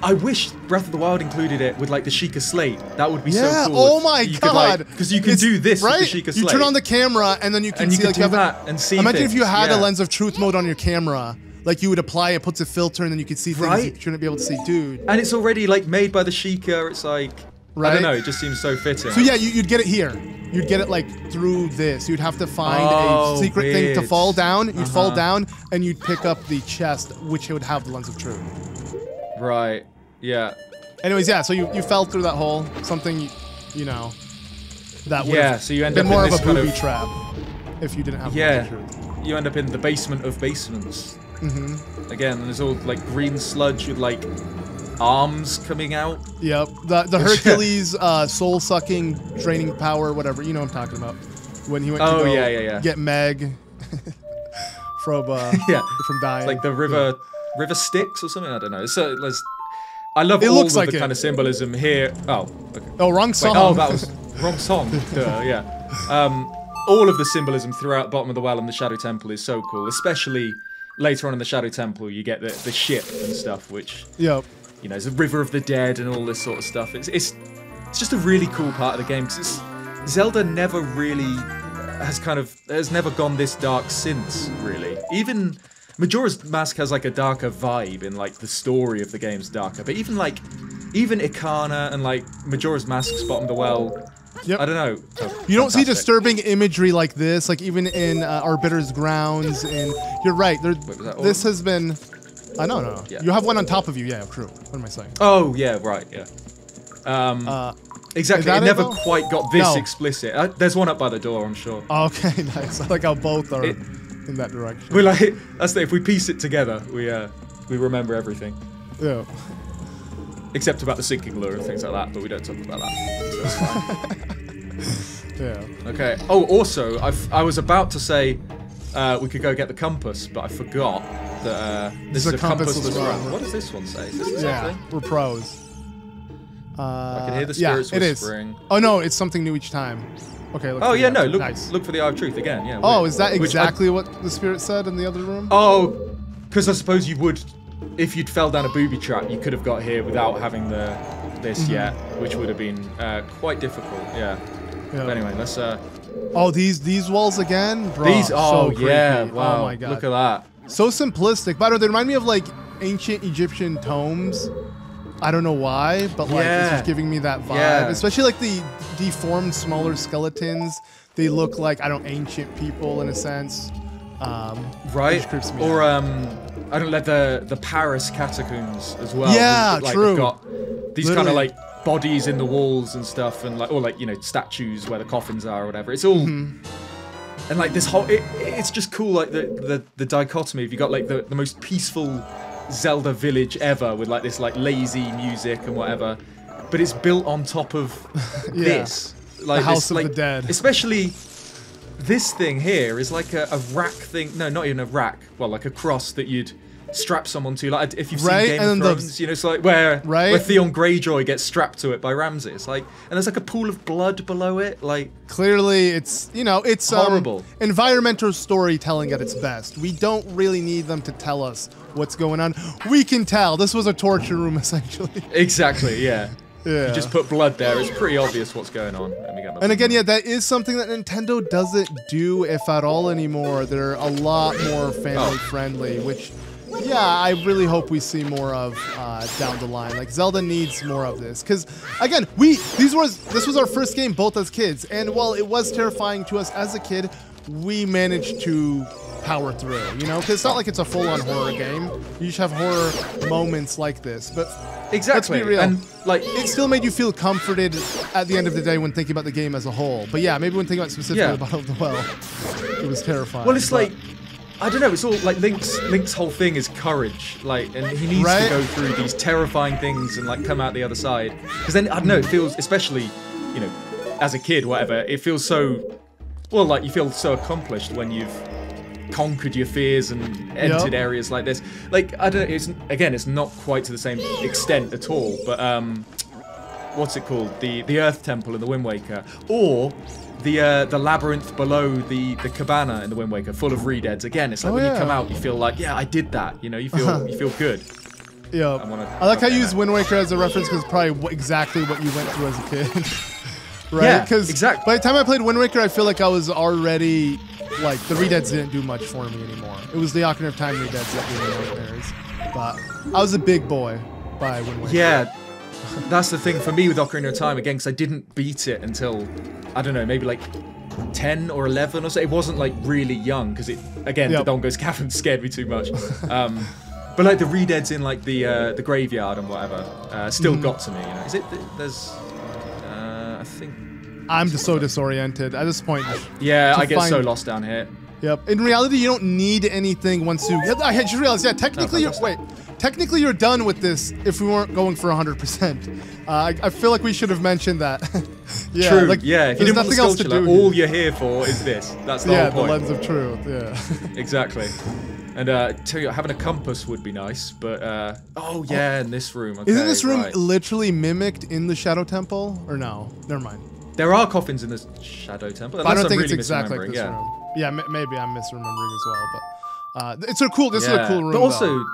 [SPEAKER 1] I wish Breath of the Wild included it with like the Sheikah slate. That would be so cool.
[SPEAKER 2] Oh my god!
[SPEAKER 1] Because you can do this with the Sheikah slate.
[SPEAKER 2] You turn on the camera and then you can see like
[SPEAKER 1] that and see.
[SPEAKER 2] Imagine if you had a lens of truth mode on your camera, like you would apply it, puts a filter, and then you could see things you shouldn't be able to see, dude.
[SPEAKER 1] And it's already like made by the Sheikah. It's like I don't know. It just seems so fitting.
[SPEAKER 2] So yeah, you'd get it here. You'd get it like through this. You'd have to find a secret thing to fall down. You'd fall down and you'd pick up the chest, which would have the lens of truth.
[SPEAKER 1] Right. Yeah.
[SPEAKER 2] Anyways, yeah, so you fell through that hole, something, you know, that would have
[SPEAKER 1] so you end
[SPEAKER 2] been
[SPEAKER 1] up
[SPEAKER 2] more
[SPEAKER 1] in
[SPEAKER 2] of a
[SPEAKER 1] this
[SPEAKER 2] booby trap if you didn't have the truth.
[SPEAKER 1] You end up in the basement of basements. Mm-hmm. Again, there's all like green sludge with like arms coming out.
[SPEAKER 2] Yep, the Hercules soul-sucking, draining power, whatever, you know what I'm talking about. When he went to go get Meg from dying.
[SPEAKER 1] It's like the river Styx or something, I don't know. So I love all of the kind of symbolism here. Oh, okay.
[SPEAKER 2] Oh, wrong song.
[SPEAKER 1] Wait, oh, that was wrong song. Yeah. All of the symbolism throughout Bottom of the Well and the Shadow Temple is so cool, especially later on in the Shadow Temple. You get the ship and stuff, which
[SPEAKER 2] you
[SPEAKER 1] know, is a river of the dead and all this sort of stuff. It's just a really cool part of the game because Zelda never really has never gone this dark since, really. Even Majora's Mask has like a darker vibe in like the story of the game's darker, but even Ikana and like Majora's Mask's Bottom of the Well, I don't know.
[SPEAKER 2] You don't see disturbing imagery like this, like even in Arbiter's Grounds, and you're right. This has been... no. Yeah. You have one on top of you, yeah, true. What am I saying?
[SPEAKER 1] Oh, yeah, right, yeah. Exactly, it never quite got this explicit. There's one up by the door, I'm sure.
[SPEAKER 2] Okay, nice. I like how both are in that direction.
[SPEAKER 1] We're like, if we piece it together, we remember everything.
[SPEAKER 2] Yeah.
[SPEAKER 1] Except about the sinking lure and things like that, but we don't talk about that. So it's fine.
[SPEAKER 2] Yeah.
[SPEAKER 1] Okay. Oh, also, I was about to say we could go get the compass, but I forgot that this is a compass that's wrong. What does this one say? Is this the same thing?
[SPEAKER 2] We're pros.
[SPEAKER 1] I can hear the spirits whispering.
[SPEAKER 2] Oh no, it's something new each time. Okay.
[SPEAKER 1] Look look for the Eye of Truth again. Yeah.
[SPEAKER 2] Oh, is that exactly what the spirit said in the other room?
[SPEAKER 1] Oh, because I suppose you would, if you'd fell down a booby trap, you could have got here without having this yet, which would have been quite difficult. Yeah. But anyway, let's.
[SPEAKER 2] Oh, these walls again, bro.
[SPEAKER 1] These. Oh
[SPEAKER 2] so
[SPEAKER 1] yeah.
[SPEAKER 2] creepy.
[SPEAKER 1] Wow.
[SPEAKER 2] Oh my god.
[SPEAKER 1] Look at that.
[SPEAKER 2] So simplistic. By the way, they remind me of like ancient Egyptian tomes. I don't know why, but like it's just giving me that vibe. Yeah. Especially like the deformed, smaller skeletons. They look like, I don't know, ancient people in a sense.
[SPEAKER 1] Right? Or I don't know, the Paris catacombs as well.
[SPEAKER 2] Yeah,
[SPEAKER 1] like,
[SPEAKER 2] true.
[SPEAKER 1] They've got these kind of like bodies in the walls and stuff, and like, or like, you know, statues where the coffins are or whatever. It's all and like this whole it's just cool, like the dichotomy. If you got like the most peaceful Zelda village ever with like this like lazy music and whatever, but it's built on top of this, like
[SPEAKER 2] the House
[SPEAKER 1] of
[SPEAKER 2] the Dead.
[SPEAKER 1] Especially this thing here is like a rack thing. No, not even a rack. Well, like a cross that you'd strap someone to. Like if you've seen Game of Thrones, you know, it's like where Theon Greyjoy gets strapped to it by Ramsay. It's like, and there's like a pool of blood below it. Like
[SPEAKER 2] clearly, it's it's
[SPEAKER 1] horrible.
[SPEAKER 2] Environmental storytelling at its best. We don't really need them to tell us what's going on. We can tell. This was a torture room, essentially.
[SPEAKER 1] Exactly. Yeah. Yeah. You just put blood there. It's pretty obvious what's going on.
[SPEAKER 2] And again, that is something that Nintendo doesn't do, if at all, anymore. They're a lot more family friendly, which. Yeah, I really hope we see more of down the line. Like Zelda needs more of this, because again, this was our first game both as kids, and while it was terrifying to us as a kid, we managed to power through. You know, because it's not like it's a full-on horror game. You just have horror moments like this, but
[SPEAKER 1] exactly.
[SPEAKER 2] Let's be real.
[SPEAKER 1] And like
[SPEAKER 2] it still made you feel comforted at the end of the day when thinking about the game as a whole. But yeah, maybe when thinking about specifically the Bottom of the Well, it was terrifying.
[SPEAKER 1] Well, it's like. I don't know, it's all like Link's whole thing is courage, like, and he needs to go through these terrifying things and like come out the other side. Because then, I don't know, it feels, especially, you know, as a kid, whatever, it feels so, well, like you feel so accomplished when you've conquered your fears and entered areas like this. Like, I don't know, it's not quite to the same extent at all, but, what's it called? The Earth Temple in the Wind Waker, or the labyrinth below the cabana in the Wind Waker, full of redeads. Again, it's like when you come out, you feel like, yeah, I did that. You know, you feel good.
[SPEAKER 2] Yeah. I like how you use Wind Waker as a reference because it's probably exactly what you went through as a kid. Right?
[SPEAKER 1] Yeah,
[SPEAKER 2] because
[SPEAKER 1] exactly.
[SPEAKER 2] By the time I played Wind Waker, I feel like I was already like the redeads didn't do much for me anymore. It was the Ocarina of Time redeads that gave me nightmares. But I was a big boy by Wind Waker.
[SPEAKER 1] Yeah. That's the thing for me with Ocarina of Time, again, because I didn't beat it until, I don't know, maybe like 10 or 11 or so. It wasn't like really young, because it, again, the Dongo's Cavern scared me too much. But like the redeads in like the graveyard and whatever still got to me. You know? Is it, there's, I think...
[SPEAKER 2] I'm just so disoriented at this point.
[SPEAKER 1] Yeah, I get so lost down here.
[SPEAKER 2] Yep. In reality, you don't need anything once you... I just realized, technically technically you're done with this if we weren't going for 100%. I feel like we should have mentioned that.
[SPEAKER 1] True, like, yeah. If you didn't want the Skulltula, all you're here for is this. That's the whole point.
[SPEAKER 2] the lens of truth,
[SPEAKER 1] Exactly. And tell you, having a compass would be nice, but oh yeah, in this room. Okay,
[SPEAKER 2] isn't this room
[SPEAKER 1] right.
[SPEAKER 2] literally mimicked in the Shadow Temple, or no? Never mind.
[SPEAKER 1] There are coffins in the Shadow Temple.
[SPEAKER 2] I don't think it's exactly like this room. Yeah, maybe I'm misremembering as well, but it's a cool. This is a cool room.
[SPEAKER 1] But also,
[SPEAKER 2] though.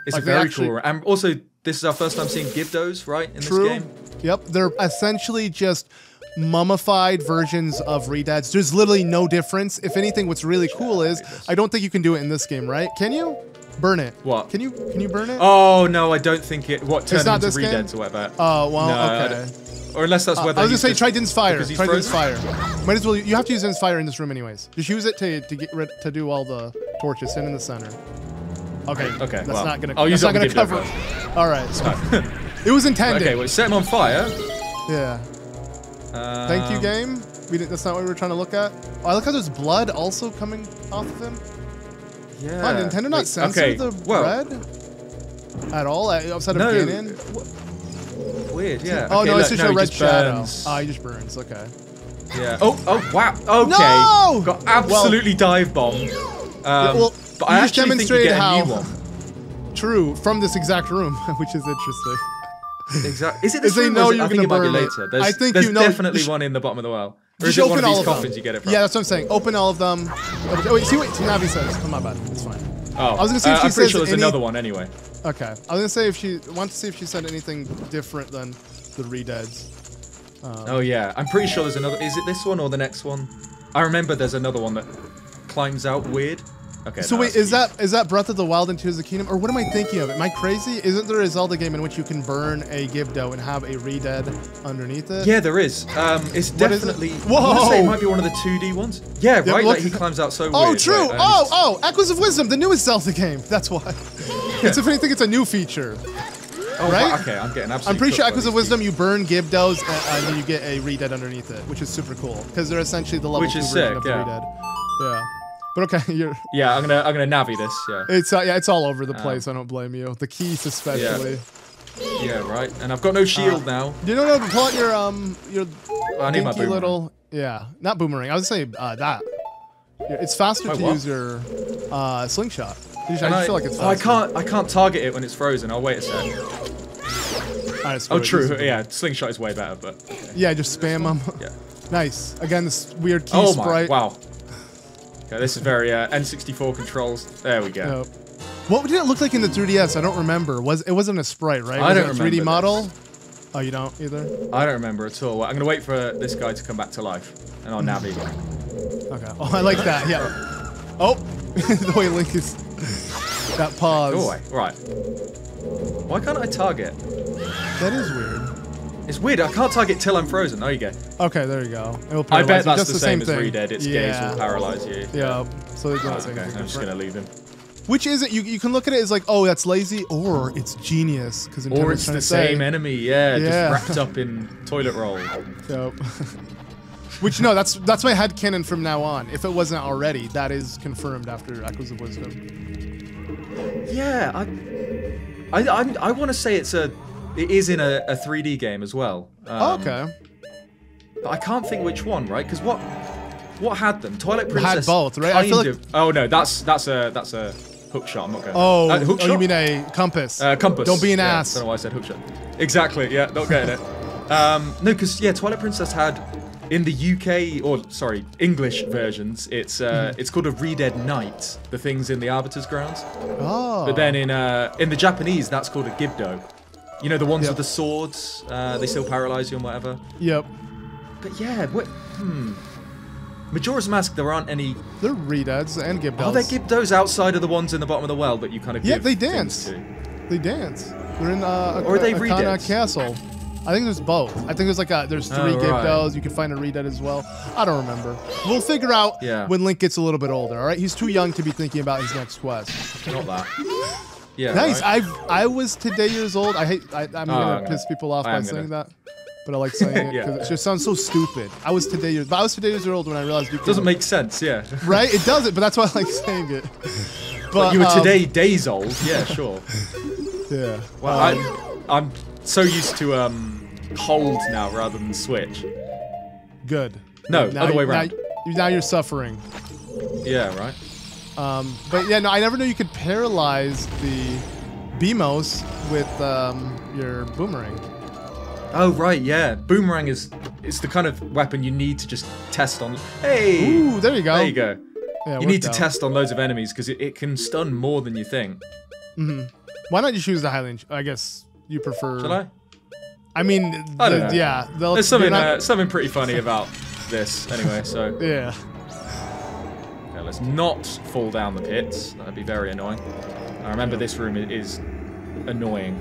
[SPEAKER 1] it's like a very cool room. And also, this is our first time seeing Gyptos, right? In this game.
[SPEAKER 2] Yep, they're essentially just mummified versions of Redads. There's literally no difference. If anything, what's really cool is I don't think you can do it in this game, right? Can you? Burn it.
[SPEAKER 1] What?
[SPEAKER 2] Can you burn it?
[SPEAKER 1] Oh no, I don't think it. What turns into Redads or whatever?
[SPEAKER 2] Oh well, no, okay.
[SPEAKER 1] Or unless that's where
[SPEAKER 2] I was gonna say try Din's fire.
[SPEAKER 1] Try
[SPEAKER 2] Din's fire. Might as well. You have to use Din's fire in this room anyways. Just use it to do all the torches. Stand in the center. Okay.
[SPEAKER 1] Okay.
[SPEAKER 2] That's not gonna.
[SPEAKER 1] That's
[SPEAKER 2] not gonna cover. All right. It was intended.
[SPEAKER 1] Okay. Well, set him on fire.
[SPEAKER 2] Yeah. Thank you, game. That's not what we were trying to look at. Oh, I like how there's blood also coming off of him.
[SPEAKER 1] Yeah.
[SPEAKER 2] Oh, Nintendo not censor the red at all outside of Ganon.
[SPEAKER 1] Weird. Yeah.
[SPEAKER 2] Oh
[SPEAKER 1] okay,
[SPEAKER 2] no, it's just a red shadow.
[SPEAKER 1] Burns.
[SPEAKER 2] Oh, he just burns. Okay.
[SPEAKER 1] Yeah. Oh wow. Okay.
[SPEAKER 2] No!
[SPEAKER 1] Got absolutely dive bombed.
[SPEAKER 2] Well,
[SPEAKER 1] but I actually demonstrated think you get a new one.
[SPEAKER 2] True, from this exact room, which is interesting.
[SPEAKER 1] Exactly. Is it this room? I think it might be later.
[SPEAKER 2] I think
[SPEAKER 1] there's definitely one in the bottom of the well. Or is it one of these coffins you get it from?
[SPEAKER 2] Yeah, that's what I'm saying. Open all of them. Wait, see what Navi says. Oh, my bad. It's fine.
[SPEAKER 1] Oh,
[SPEAKER 2] I was gonna see if she
[SPEAKER 1] I'm pretty sure there's another one anyway.
[SPEAKER 2] Okay. I was gonna say if she wants to see if she said anything different than the Redads.
[SPEAKER 1] Oh yeah, I'm pretty sure there's another. Is it this one or the next one? I remember there's another one that climbs out weird. Okay.
[SPEAKER 2] So wait, is that Breath of the Wild and Tears of the Kingdom, or what am I thinking of? Am I crazy? Isn't there a Zelda game in which you can burn a Gypto and have a Redad underneath it?
[SPEAKER 1] Yeah, there is. It's definitely. Whoa! I want to say it might be one of the 2D ones. Yeah, right. Like he climbs out so weird.
[SPEAKER 2] Oh, true. Right, Echoes of Wisdom, the newest Zelda game. That's why. It's if anything, it's a new feature.
[SPEAKER 1] Oh,
[SPEAKER 2] right?
[SPEAKER 1] Okay, I'm getting absolutely.
[SPEAKER 2] I'm pretty sure Echoes of Wisdom, you burn Gyptos and then you get a Redad underneath it, which is super cool because they're essentially the level 2 version of the Redad. Yeah. But okay, you're.
[SPEAKER 1] Yeah, I'm gonna navi this. Yeah.
[SPEAKER 2] It's all over the place. I don't blame you. The keys especially.
[SPEAKER 1] Yeah, right. And I've got no shield now.
[SPEAKER 2] You know, pull out your
[SPEAKER 1] I need my boomerang.
[SPEAKER 2] little. Yeah, not boomerang. I would say that. It's faster to use your slingshot. I feel like it's faster.
[SPEAKER 1] I can't target it when it's frozen. I'll wait a sec. Oh, true. Yeah, slingshot is way better, but.
[SPEAKER 2] Yeah, just spam them.
[SPEAKER 1] Yeah.
[SPEAKER 2] Nice. Again, this weird key sprite.
[SPEAKER 1] Wow. Okay, this is very N64 controls. There we go.
[SPEAKER 2] What did it look like in the 3DS? I don't remember. It wasn't a sprite, right?
[SPEAKER 1] I don't remember.
[SPEAKER 2] 3D model? Oh, you don't either?
[SPEAKER 1] I don't remember at all. I'm gonna wait for this guy to come back to life, and I'll navi.
[SPEAKER 2] Okay. Oh, I like that. Yeah. Oh, the way Link is. That pause.
[SPEAKER 1] Go away. Right. Why can't I target?
[SPEAKER 2] That is weird.
[SPEAKER 1] It's weird. I can't target till I'm frozen. There you go.
[SPEAKER 2] Okay, there you go.
[SPEAKER 1] I bet that's the same as Redad. Its gaze will paralyze you.
[SPEAKER 2] Yeah. So they don't say
[SPEAKER 1] okay, I'm just gonna leave him.
[SPEAKER 2] Which is it? You can look at it as like, oh, that's lazy, or it's genius because
[SPEAKER 1] or it's the same enemy. Yeah, just wrapped up in toilet roll.
[SPEAKER 2] Yep. Which no, that's my headcanon from now on. If it wasn't already, that is confirmed after Echoes of Wisdom.
[SPEAKER 1] Yeah, I want to say it is in a 3D game as well.
[SPEAKER 2] Okay.
[SPEAKER 1] But I can't think which one, right? Because what had them? Twilight Princess
[SPEAKER 2] had both, right?
[SPEAKER 1] I feel like... Oh no, that's a hook shot. I'm not going.
[SPEAKER 2] Oh, hook shot? You mean a compass?
[SPEAKER 1] Compass.
[SPEAKER 2] Don't be an ass.
[SPEAKER 1] I don't know why I said hook shot. Exactly. Yeah, not getting it. No, because Twilight Princess had in the UK English versions. It's called a Redad Knight. The things in the Arbiter's grounds.
[SPEAKER 2] Oh.
[SPEAKER 1] But then in the Japanese, that's called a Gypto. You know, the ones with the swords, they still paralyze you and whatever.
[SPEAKER 2] Yep.
[SPEAKER 1] But yeah, Majora's Mask, there aren't any...
[SPEAKER 2] They're Redads and Gyptos.
[SPEAKER 1] Are there Gyptos outside of the ones in the bottom of the well that you kind of give
[SPEAKER 2] they dance. They dance. They're in
[SPEAKER 1] or are they Redads?
[SPEAKER 2] Castle. I think there's both. I think there's there's 3 Gyptos. You can find a Redad as well. I don't remember. We'll figure out when Link gets a little bit older, all right? He's too young to be thinking about his next quest.
[SPEAKER 1] Not that. Yeah,
[SPEAKER 2] nice.
[SPEAKER 1] Right.
[SPEAKER 2] I was today years old. I'm gonna piss people off by saying that, but I like saying it because it just sounds so stupid. I was today years old when I realized you
[SPEAKER 1] doesn't make sense. Yeah.
[SPEAKER 2] Right. It doesn't, but that's why I like saying it.
[SPEAKER 1] But you were today days old. Yeah, sure.
[SPEAKER 2] Yeah.
[SPEAKER 1] Well, I'm so used to hold now rather than switch.
[SPEAKER 2] Good.
[SPEAKER 1] No, other way around.
[SPEAKER 2] Now you're suffering.
[SPEAKER 1] Yeah. Right.
[SPEAKER 2] But yeah, no, I never knew you could paralyze the BMOS with your boomerang.
[SPEAKER 1] Oh right, yeah. Boomerang is the kind of weapon you need to just test on. Hey!
[SPEAKER 2] Ooh, there you go.
[SPEAKER 1] There you go.
[SPEAKER 2] Yeah,
[SPEAKER 1] you need to test on loads of enemies because it can stun more than you think.
[SPEAKER 2] Why not you choose the Highland? I guess you prefer...
[SPEAKER 1] Shall I?
[SPEAKER 2] I mean,
[SPEAKER 1] I don't know.
[SPEAKER 2] Yeah.
[SPEAKER 1] There's something pretty funny about this anyway, so...
[SPEAKER 2] Yeah.
[SPEAKER 1] Okay, let's not fall down the pits. That'd be very annoying. I remember this room is annoying.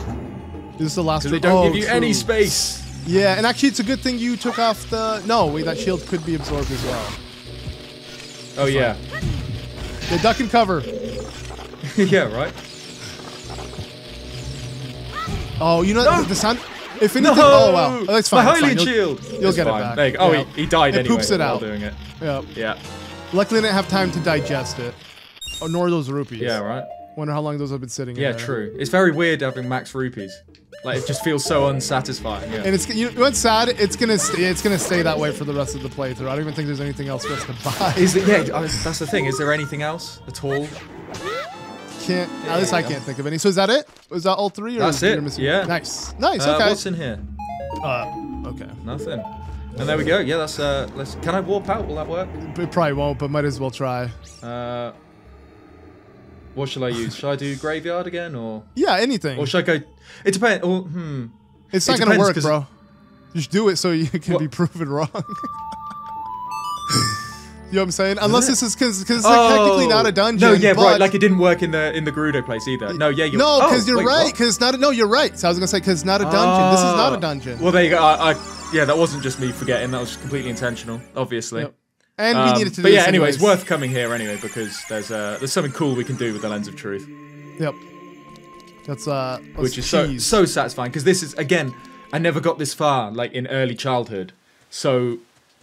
[SPEAKER 2] This is the last room.
[SPEAKER 1] Because they don't give you any space.
[SPEAKER 2] Yeah, and actually it's a good thing you took off the... No, wait, that shield could be absorbed as well.
[SPEAKER 1] Oh, yeah.
[SPEAKER 2] Yeah, duck and cover.
[SPEAKER 1] Yeah, right.
[SPEAKER 2] Oh, you know the sound... If anything...
[SPEAKER 1] No!
[SPEAKER 2] Oh, wow. Oh, that's fine.
[SPEAKER 1] My Hylian
[SPEAKER 2] shield. You'll get
[SPEAKER 1] fine.
[SPEAKER 2] it back.
[SPEAKER 1] There you go. Oh,
[SPEAKER 2] yeah.
[SPEAKER 1] he died anyway.
[SPEAKER 2] Poops it out.
[SPEAKER 1] Doing it.
[SPEAKER 2] Yep.
[SPEAKER 1] Yeah.
[SPEAKER 2] Luckily, I didn't have time to digest it. Oh, nor those rupees.
[SPEAKER 1] Yeah, right.
[SPEAKER 2] Wonder how long those have been sitting in
[SPEAKER 1] Yeah,
[SPEAKER 2] there.
[SPEAKER 1] true. It's very weird having max rupees. Like, it just feels so unsatisfying. Yeah.
[SPEAKER 2] And it's, you know what's sad? It's gonna stay that way for the rest of the playthrough. I don't even think there's anything else for us to buy.
[SPEAKER 1] That's the thing. Is there anything else at all?
[SPEAKER 2] Can't. At least I can't think of any. So is that it? Was that all three? Or
[SPEAKER 1] That's it. Yeah.
[SPEAKER 2] Nice. Nice. Okay.
[SPEAKER 1] What's in here?
[SPEAKER 2] Okay.
[SPEAKER 1] Nothing. And there we go. Yeah, that's Can I warp out? Will that work?
[SPEAKER 2] It probably won't, but might as well try.
[SPEAKER 1] What shall I use? Shall I do graveyard again, or?
[SPEAKER 2] Yeah, anything.
[SPEAKER 1] Or should I go? It depends.
[SPEAKER 2] It's not gonna work, bro. Just do it so you can be proven wrong. You know what I'm saying? Unless this is because it's like technically not a dungeon.
[SPEAKER 1] No, yeah, right. Like it didn't work in the Gerudo place either. No, yeah, you're
[SPEAKER 2] no, because you're right. Because it's not. No, you're right. So I was gonna say because it's not a dungeon. This is not a dungeon.
[SPEAKER 1] Well, there you go. Yeah, that wasn't just me forgetting. That was completely intentional, obviously.
[SPEAKER 2] Yep. And we needed to do
[SPEAKER 1] but yeah,
[SPEAKER 2] this
[SPEAKER 1] anyway, it's worth coming here anyway because there's something cool we can do with the Lens of Truth.
[SPEAKER 2] Yep. That's
[SPEAKER 1] which is so satisfying because this is again, I never got this far like in early childhood. So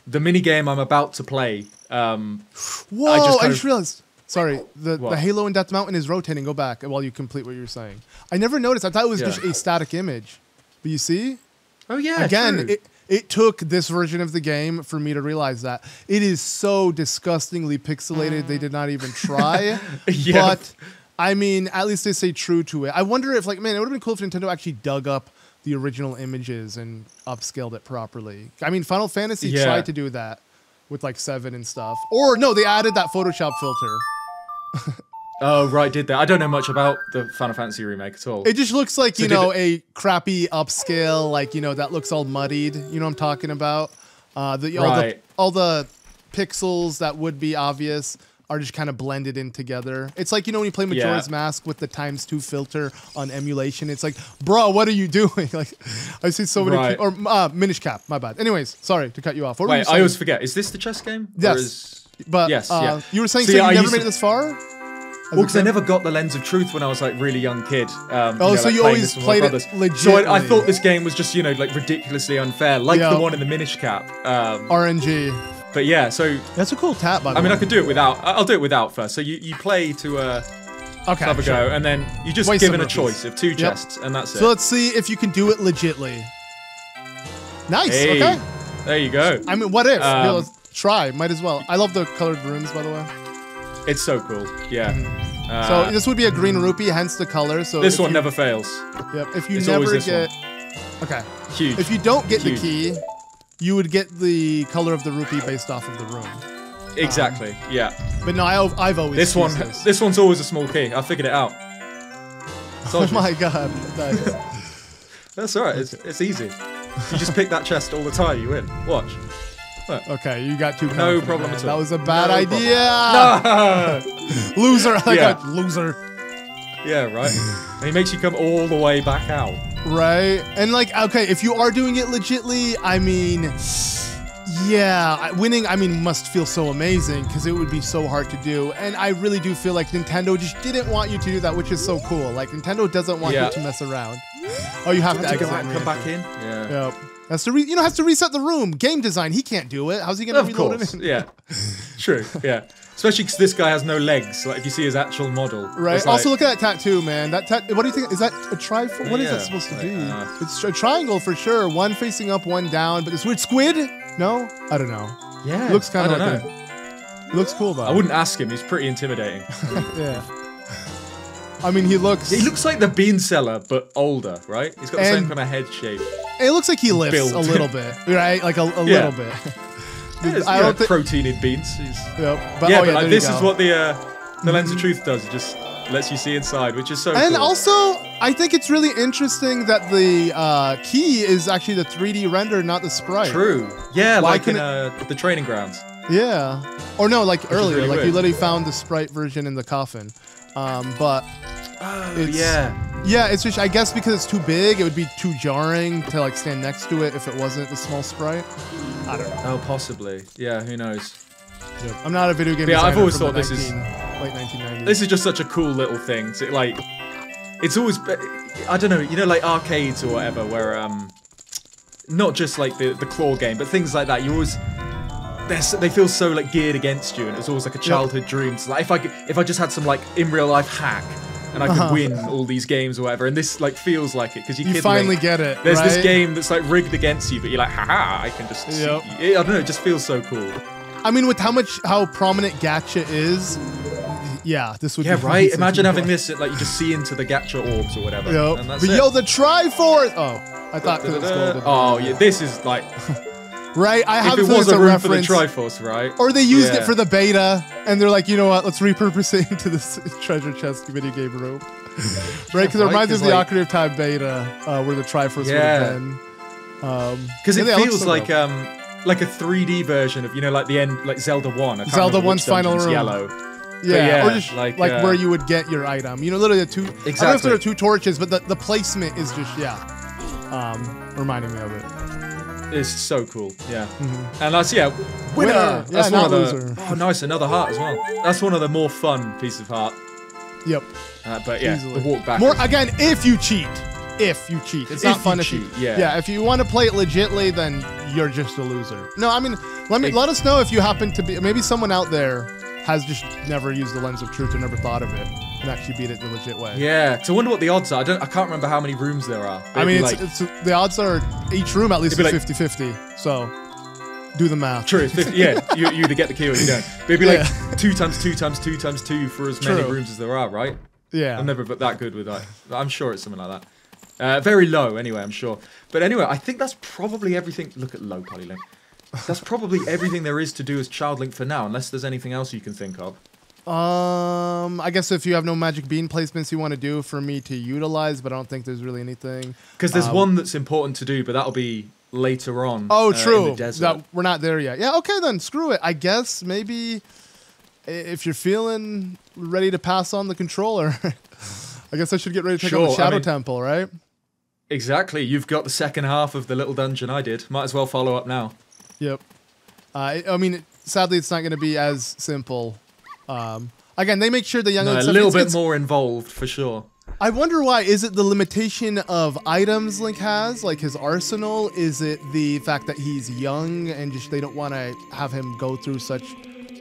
[SPEAKER 1] the mini game I'm about to play.
[SPEAKER 2] Whoa! I just realized. Sorry, the halo in Death Mountain is rotating. Go back while you complete what you were saying. I never noticed. I thought it was just a static image. But you see?
[SPEAKER 1] Oh yeah.
[SPEAKER 2] Again,
[SPEAKER 1] true.
[SPEAKER 2] It took this version of the game for me to realize that. It is so disgustingly pixelated, they did not even try. But, I mean, at least they stay true to it. I wonder if, like, man, it would have been cool if Nintendo actually dug up the original images and upscaled it properly. I mean, Final Fantasy tried to do that with, like, 7 and stuff. Or, no, they added that Photoshop filter.
[SPEAKER 1] Oh, right, did that. I don't know much about the Final Fantasy remake at all.
[SPEAKER 2] It just looks like, you know, a crappy upscale, like, you know, that looks all muddied. You know what I'm talking about? All the pixels that would be obvious are just kind of blended in together. It's like, you know, when you play Majora's Mask with the ×2 filter on emulation, it's like, bro, what are you doing? Like, I see so many, or Minish Cap, my bad. Anyways, sorry to cut you off.
[SPEAKER 1] Wait, I always forget. Is this the chess game?
[SPEAKER 2] Yes. But you were saying you never made it this far?
[SPEAKER 1] Well, because I never got the Lens of Truth when I was like really young kid.
[SPEAKER 2] So you always played it legitimately.
[SPEAKER 1] So I thought this game was just, you know, like ridiculously unfair, like the one in the Minish Cap.
[SPEAKER 2] RNG.
[SPEAKER 1] But yeah, so
[SPEAKER 2] that's a cool tap. By the way,
[SPEAKER 1] I mean, I could do it without. I'll do it without first. So you play to have a go, and then you just given a choice of 2 chests, and that's it.
[SPEAKER 2] So let's see if you can do it legitly. Nice.
[SPEAKER 1] Hey,
[SPEAKER 2] okay.
[SPEAKER 1] There you go.
[SPEAKER 2] I mean, what if? Here, let's try. Might as well. I love the colored rooms, by the way.
[SPEAKER 1] It's so cool. Yeah.
[SPEAKER 2] So this would be a green rupee, hence the color. So
[SPEAKER 1] this one never fails.
[SPEAKER 2] Yep. If you never get, okay.
[SPEAKER 1] Huge.
[SPEAKER 2] If you don't get the key, you would get the color of the rupee based off of the room.
[SPEAKER 1] Exactly. Yeah.
[SPEAKER 2] But no, I've always
[SPEAKER 1] this one. This one's always a small key. I figured it out.
[SPEAKER 2] Oh my god. Nice.
[SPEAKER 1] That's all right. It's easy. You just pick that chest all the time. You win. Watch. Look.
[SPEAKER 2] Okay, you got too
[SPEAKER 1] no problem at all.
[SPEAKER 2] That was a bad idea.
[SPEAKER 1] No.
[SPEAKER 2] Loser. Like a loser.
[SPEAKER 1] Yeah, right. And he makes you come all the way back out.
[SPEAKER 2] Right. And like, okay, if you are doing it legitly, I mean, yeah, winning, I mean, must feel so amazing because it would be so hard to do. And I really do feel like Nintendo just didn't want you to do that, which is so cool. Like, Nintendo doesn't want you to mess around. Oh, you have to exit
[SPEAKER 1] and come back in? Yeah.
[SPEAKER 2] Yep. Has to reset the room. Game design, he can't do it. How's he going to reload it in?
[SPEAKER 1] Yeah. True, yeah. Especially because this guy has no legs. Like, if you see his actual model.
[SPEAKER 2] Right. Also, look at that tattoo, man. What do you think? Is that a triangle? What is that supposed to be? It's a triangle for sure. One facing up, one down. But this weird squid? No? I don't know.
[SPEAKER 1] Yeah.
[SPEAKER 2] Looks kind of like He looks cool, though.
[SPEAKER 1] I wouldn't ask him. He's pretty intimidating.
[SPEAKER 2] Yeah. I mean, he looks
[SPEAKER 1] like the bean seller, but older, right? He's got the same kind of head shape.
[SPEAKER 2] It looks like he lifts a little bit, right? Like a little bit.
[SPEAKER 1] I don't think protein-y beans.
[SPEAKER 2] Yep.
[SPEAKER 1] But, like, this is what the Lens of Truth does. It just lets you see inside, which is so cool.
[SPEAKER 2] And also, I think it's really interesting that the key is actually the 3D render, not the sprite.
[SPEAKER 1] True. Yeah, like in the training grounds.
[SPEAKER 2] Yeah. Or no, like earlier,
[SPEAKER 1] really
[SPEAKER 2] like
[SPEAKER 1] weird.
[SPEAKER 2] you literally found the sprite version in the coffin. But
[SPEAKER 1] yeah,
[SPEAKER 2] it's just, I guess because it's too big, it would be too jarring to like stand next to it if it wasn't the small sprite. I don't know.
[SPEAKER 1] Oh, possibly. Yeah, who knows?
[SPEAKER 2] Yep. I'm not a video game designer.
[SPEAKER 1] I've always
[SPEAKER 2] from
[SPEAKER 1] thought this is
[SPEAKER 2] late 1990s.
[SPEAKER 1] This is just such a cool little thing. So, like, it's always, I don't know, you know, like arcades or whatever, where not just like the claw game, but things like that. You always. They feel so like geared against you, and it's always like a childhood dream. So like if I just had some like in real life hack, and I could win all these games or whatever, and this like feels like it because you
[SPEAKER 2] finally get it.
[SPEAKER 1] There's
[SPEAKER 2] right?
[SPEAKER 1] this game that's like rigged against you, but you're like, haha, I can just. See. I don't know, it just feels so cool.
[SPEAKER 2] I mean, with how prominent gacha is, yeah, this would.
[SPEAKER 1] Yeah,
[SPEAKER 2] be
[SPEAKER 1] right. Imagine having this like you just see into the gacha orbs or whatever.
[SPEAKER 2] Yep.
[SPEAKER 1] And that's
[SPEAKER 2] but yo, the Triforce. Oh, I thought.
[SPEAKER 1] Oh yeah, this is like.
[SPEAKER 2] Right, I have
[SPEAKER 1] if it was
[SPEAKER 2] a
[SPEAKER 1] room
[SPEAKER 2] reference.
[SPEAKER 1] For the Triforce, right?
[SPEAKER 2] Or they used it for the beta, and they're like, you know what? Let's repurpose it into this treasure chest video game room, right? Because it reminds me of the Ocarina of Time beta, where the Triforce would have been.
[SPEAKER 1] Because it feels like a 3D version of like the end, like Zelda 1.
[SPEAKER 2] Zelda 1's final room.
[SPEAKER 1] Yellow.
[SPEAKER 2] Yeah, or just like where you would get your item. You know, literally the two.
[SPEAKER 1] Exactly.
[SPEAKER 2] I don't know if there are two torches, but the placement is just reminding me of it.
[SPEAKER 1] It's so cool, yeah. And that's winner. That's
[SPEAKER 2] one
[SPEAKER 1] of the.
[SPEAKER 2] Loser.
[SPEAKER 1] Oh, nice, another heart as well. That's one of the more fun pieces of heart.
[SPEAKER 2] Yep.
[SPEAKER 1] But yeah,
[SPEAKER 2] easily.
[SPEAKER 1] the walk back.
[SPEAKER 2] More again, if you cheat. If you cheat, it's not fun if you cheat. Yeah, if you want to play it legitly, then you're just a loser. No, I mean, let us know if you happen to be. Maybe someone out there has just never used the Lens of Truth or never thought of it and actually beat it the legit way.
[SPEAKER 1] Yeah, so I wonder what the odds are. I can't remember how many rooms there are.
[SPEAKER 2] I mean, it's the odds are each room at least 50-50. So do the math.
[SPEAKER 1] True, it's 50, yeah. You either get the key or you don't. But it'd be like 2 times 2 times 2 times 2 for as many rooms as there are, right?
[SPEAKER 2] Yeah.
[SPEAKER 1] I'm never that good with that. I'm sure it's something like that. Very low, anyway, I'm sure. But anyway, I think that's probably everything. Look at low polylink. That's probably everything there is to do as Child Link for now, unless there's anything else you can think of.
[SPEAKER 2] I guess if you have no magic bean placements you want to do for me to utilize, but I don't think there's really anything.
[SPEAKER 1] Because there's one that's important to do, but that'll be later on.
[SPEAKER 2] Oh, true.
[SPEAKER 1] In the desert.
[SPEAKER 2] We're not there yet. Yeah, okay then, screw it. I guess maybe if you're feeling ready to pass on the controller, I guess I should get ready to take on the Shadow Temple, right?
[SPEAKER 1] Exactly. You've got the second half of the little dungeon I did. Might as well follow up now.
[SPEAKER 2] Yep. I mean, sadly, it's not going to be as simple. Again, they make sure the young
[SPEAKER 1] a little bit more involved for sure.
[SPEAKER 2] I wonder why. Is it the limitation of items Link has, like his arsenal? Is it the fact that he's young and just they don't want to have him go through such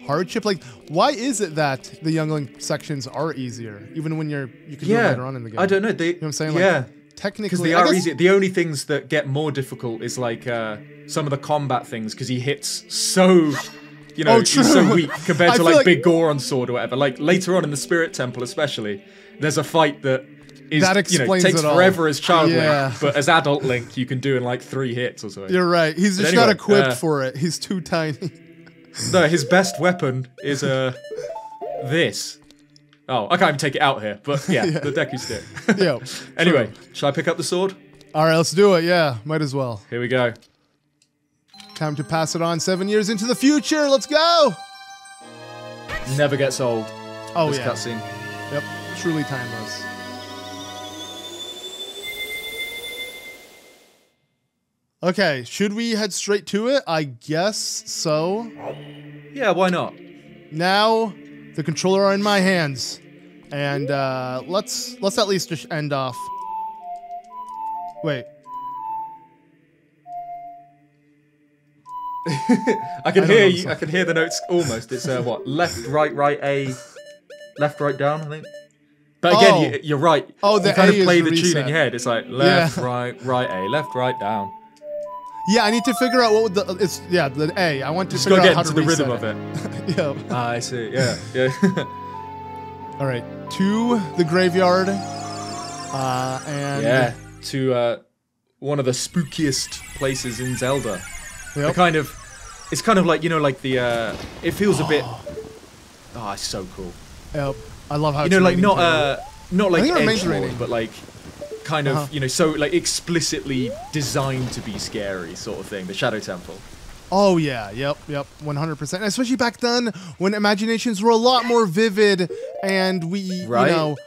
[SPEAKER 2] hardship? Like, why is it that the young Link sections are easier, even when you can do it later on in the game?
[SPEAKER 1] I don't know.
[SPEAKER 2] You know what I'm saying?
[SPEAKER 1] Yeah.
[SPEAKER 2] Like, technically,
[SPEAKER 1] because they are easier. The only things that get more difficult is like some of the combat things because he hits so. He's so weak compared to like Big Goron's sword or whatever. Like later on in the Spirit Temple, especially, there's a fight that is takes forever as Child Link, but as Adult Link, you can do in like 3 hits or something.
[SPEAKER 2] You're right. He's just not equipped for it. He's too tiny.
[SPEAKER 1] No, his best weapon is this. Oh, I can't even take it out here, but the Deku stick.
[SPEAKER 2] Yeah.
[SPEAKER 1] Anyway, shall I pick up the sword?
[SPEAKER 2] All right, let's do it. Yeah, might as well.
[SPEAKER 1] Here we go.
[SPEAKER 2] Time to pass it on 7 years into the future. Let's go.
[SPEAKER 1] Never gets old.
[SPEAKER 2] Oh,
[SPEAKER 1] this cutscene.
[SPEAKER 2] Yep, truly timeless. Okay, should we head straight to it? I guess so.
[SPEAKER 1] Yeah, why not?
[SPEAKER 2] Now, the controller are in my hands, and let's at least just end off. Wait.
[SPEAKER 1] I can hear you. I can hear the notes almost. It's what? Left, right, A. Left, right, down. I think. But again, you're right.
[SPEAKER 2] Oh, the
[SPEAKER 1] you kind
[SPEAKER 2] A
[SPEAKER 1] of play
[SPEAKER 2] is
[SPEAKER 1] the
[SPEAKER 2] reset.
[SPEAKER 1] tune in your head. It's like left, right, A. Left, right, down.
[SPEAKER 2] Yeah, I need to figure out what would the A. I want to
[SPEAKER 1] just
[SPEAKER 2] figure
[SPEAKER 1] gotta
[SPEAKER 2] out
[SPEAKER 1] get
[SPEAKER 2] how
[SPEAKER 1] into
[SPEAKER 2] to
[SPEAKER 1] the rhythm
[SPEAKER 2] reset
[SPEAKER 1] of it.
[SPEAKER 2] Yeah.
[SPEAKER 1] Ah, I see. Yeah, yeah.
[SPEAKER 2] All right, to the graveyard, and
[SPEAKER 1] yeah, to one of the spookiest places in Zelda.
[SPEAKER 2] Yep.
[SPEAKER 1] It's kind of like, you know, like the it feels a bit. Oh, it's so cool.
[SPEAKER 2] Yep, I love how
[SPEAKER 1] you know, like not like
[SPEAKER 2] edgelord,
[SPEAKER 1] but like kind of you know, so like explicitly designed to be scary sort of thing. The Shadow Temple.
[SPEAKER 2] Oh yeah, yep, 100%. Especially back then when imaginations were a lot more vivid, and we, you know,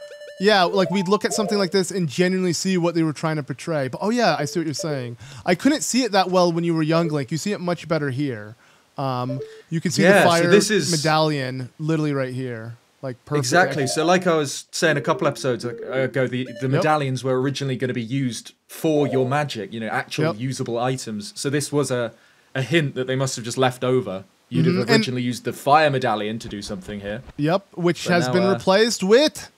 [SPEAKER 2] yeah, like we'd look at something like this and genuinely see what they were trying to portray. But oh yeah, I see what you're saying. I couldn't see it that well when you were young, Link. You see it much better here. You can see the fire medallion literally right here. Like perfect.
[SPEAKER 1] Exactly. So like I was saying a couple episodes ago, the medallions were originally going to be used for your magic, you know, actual usable items. So this was a hint that they must have just left over. You'd have originally used the fire medallion to do something here. Yep,
[SPEAKER 2] which has been replaced with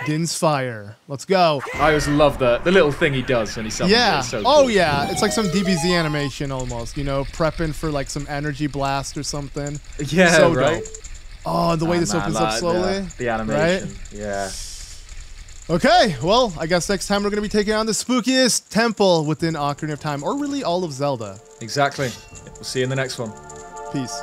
[SPEAKER 2] Din's Fire. Let's go.
[SPEAKER 1] I always love the little thing he does when he summons it. It's so cool.
[SPEAKER 2] Oh yeah, it's like some DBZ animation almost, you know, prepping for like some energy blast or something.
[SPEAKER 1] Yeah,
[SPEAKER 2] so
[SPEAKER 1] right?
[SPEAKER 2] Dope. Oh, the way this opens up slowly.
[SPEAKER 1] The animation,
[SPEAKER 2] right?
[SPEAKER 1] Yeah.
[SPEAKER 2] Okay, well, I guess next time we're going to be taking on the spookiest temple within Ocarina of Time, or really all of Zelda.
[SPEAKER 1] Exactly. We'll see you in the next one.
[SPEAKER 2] Peace.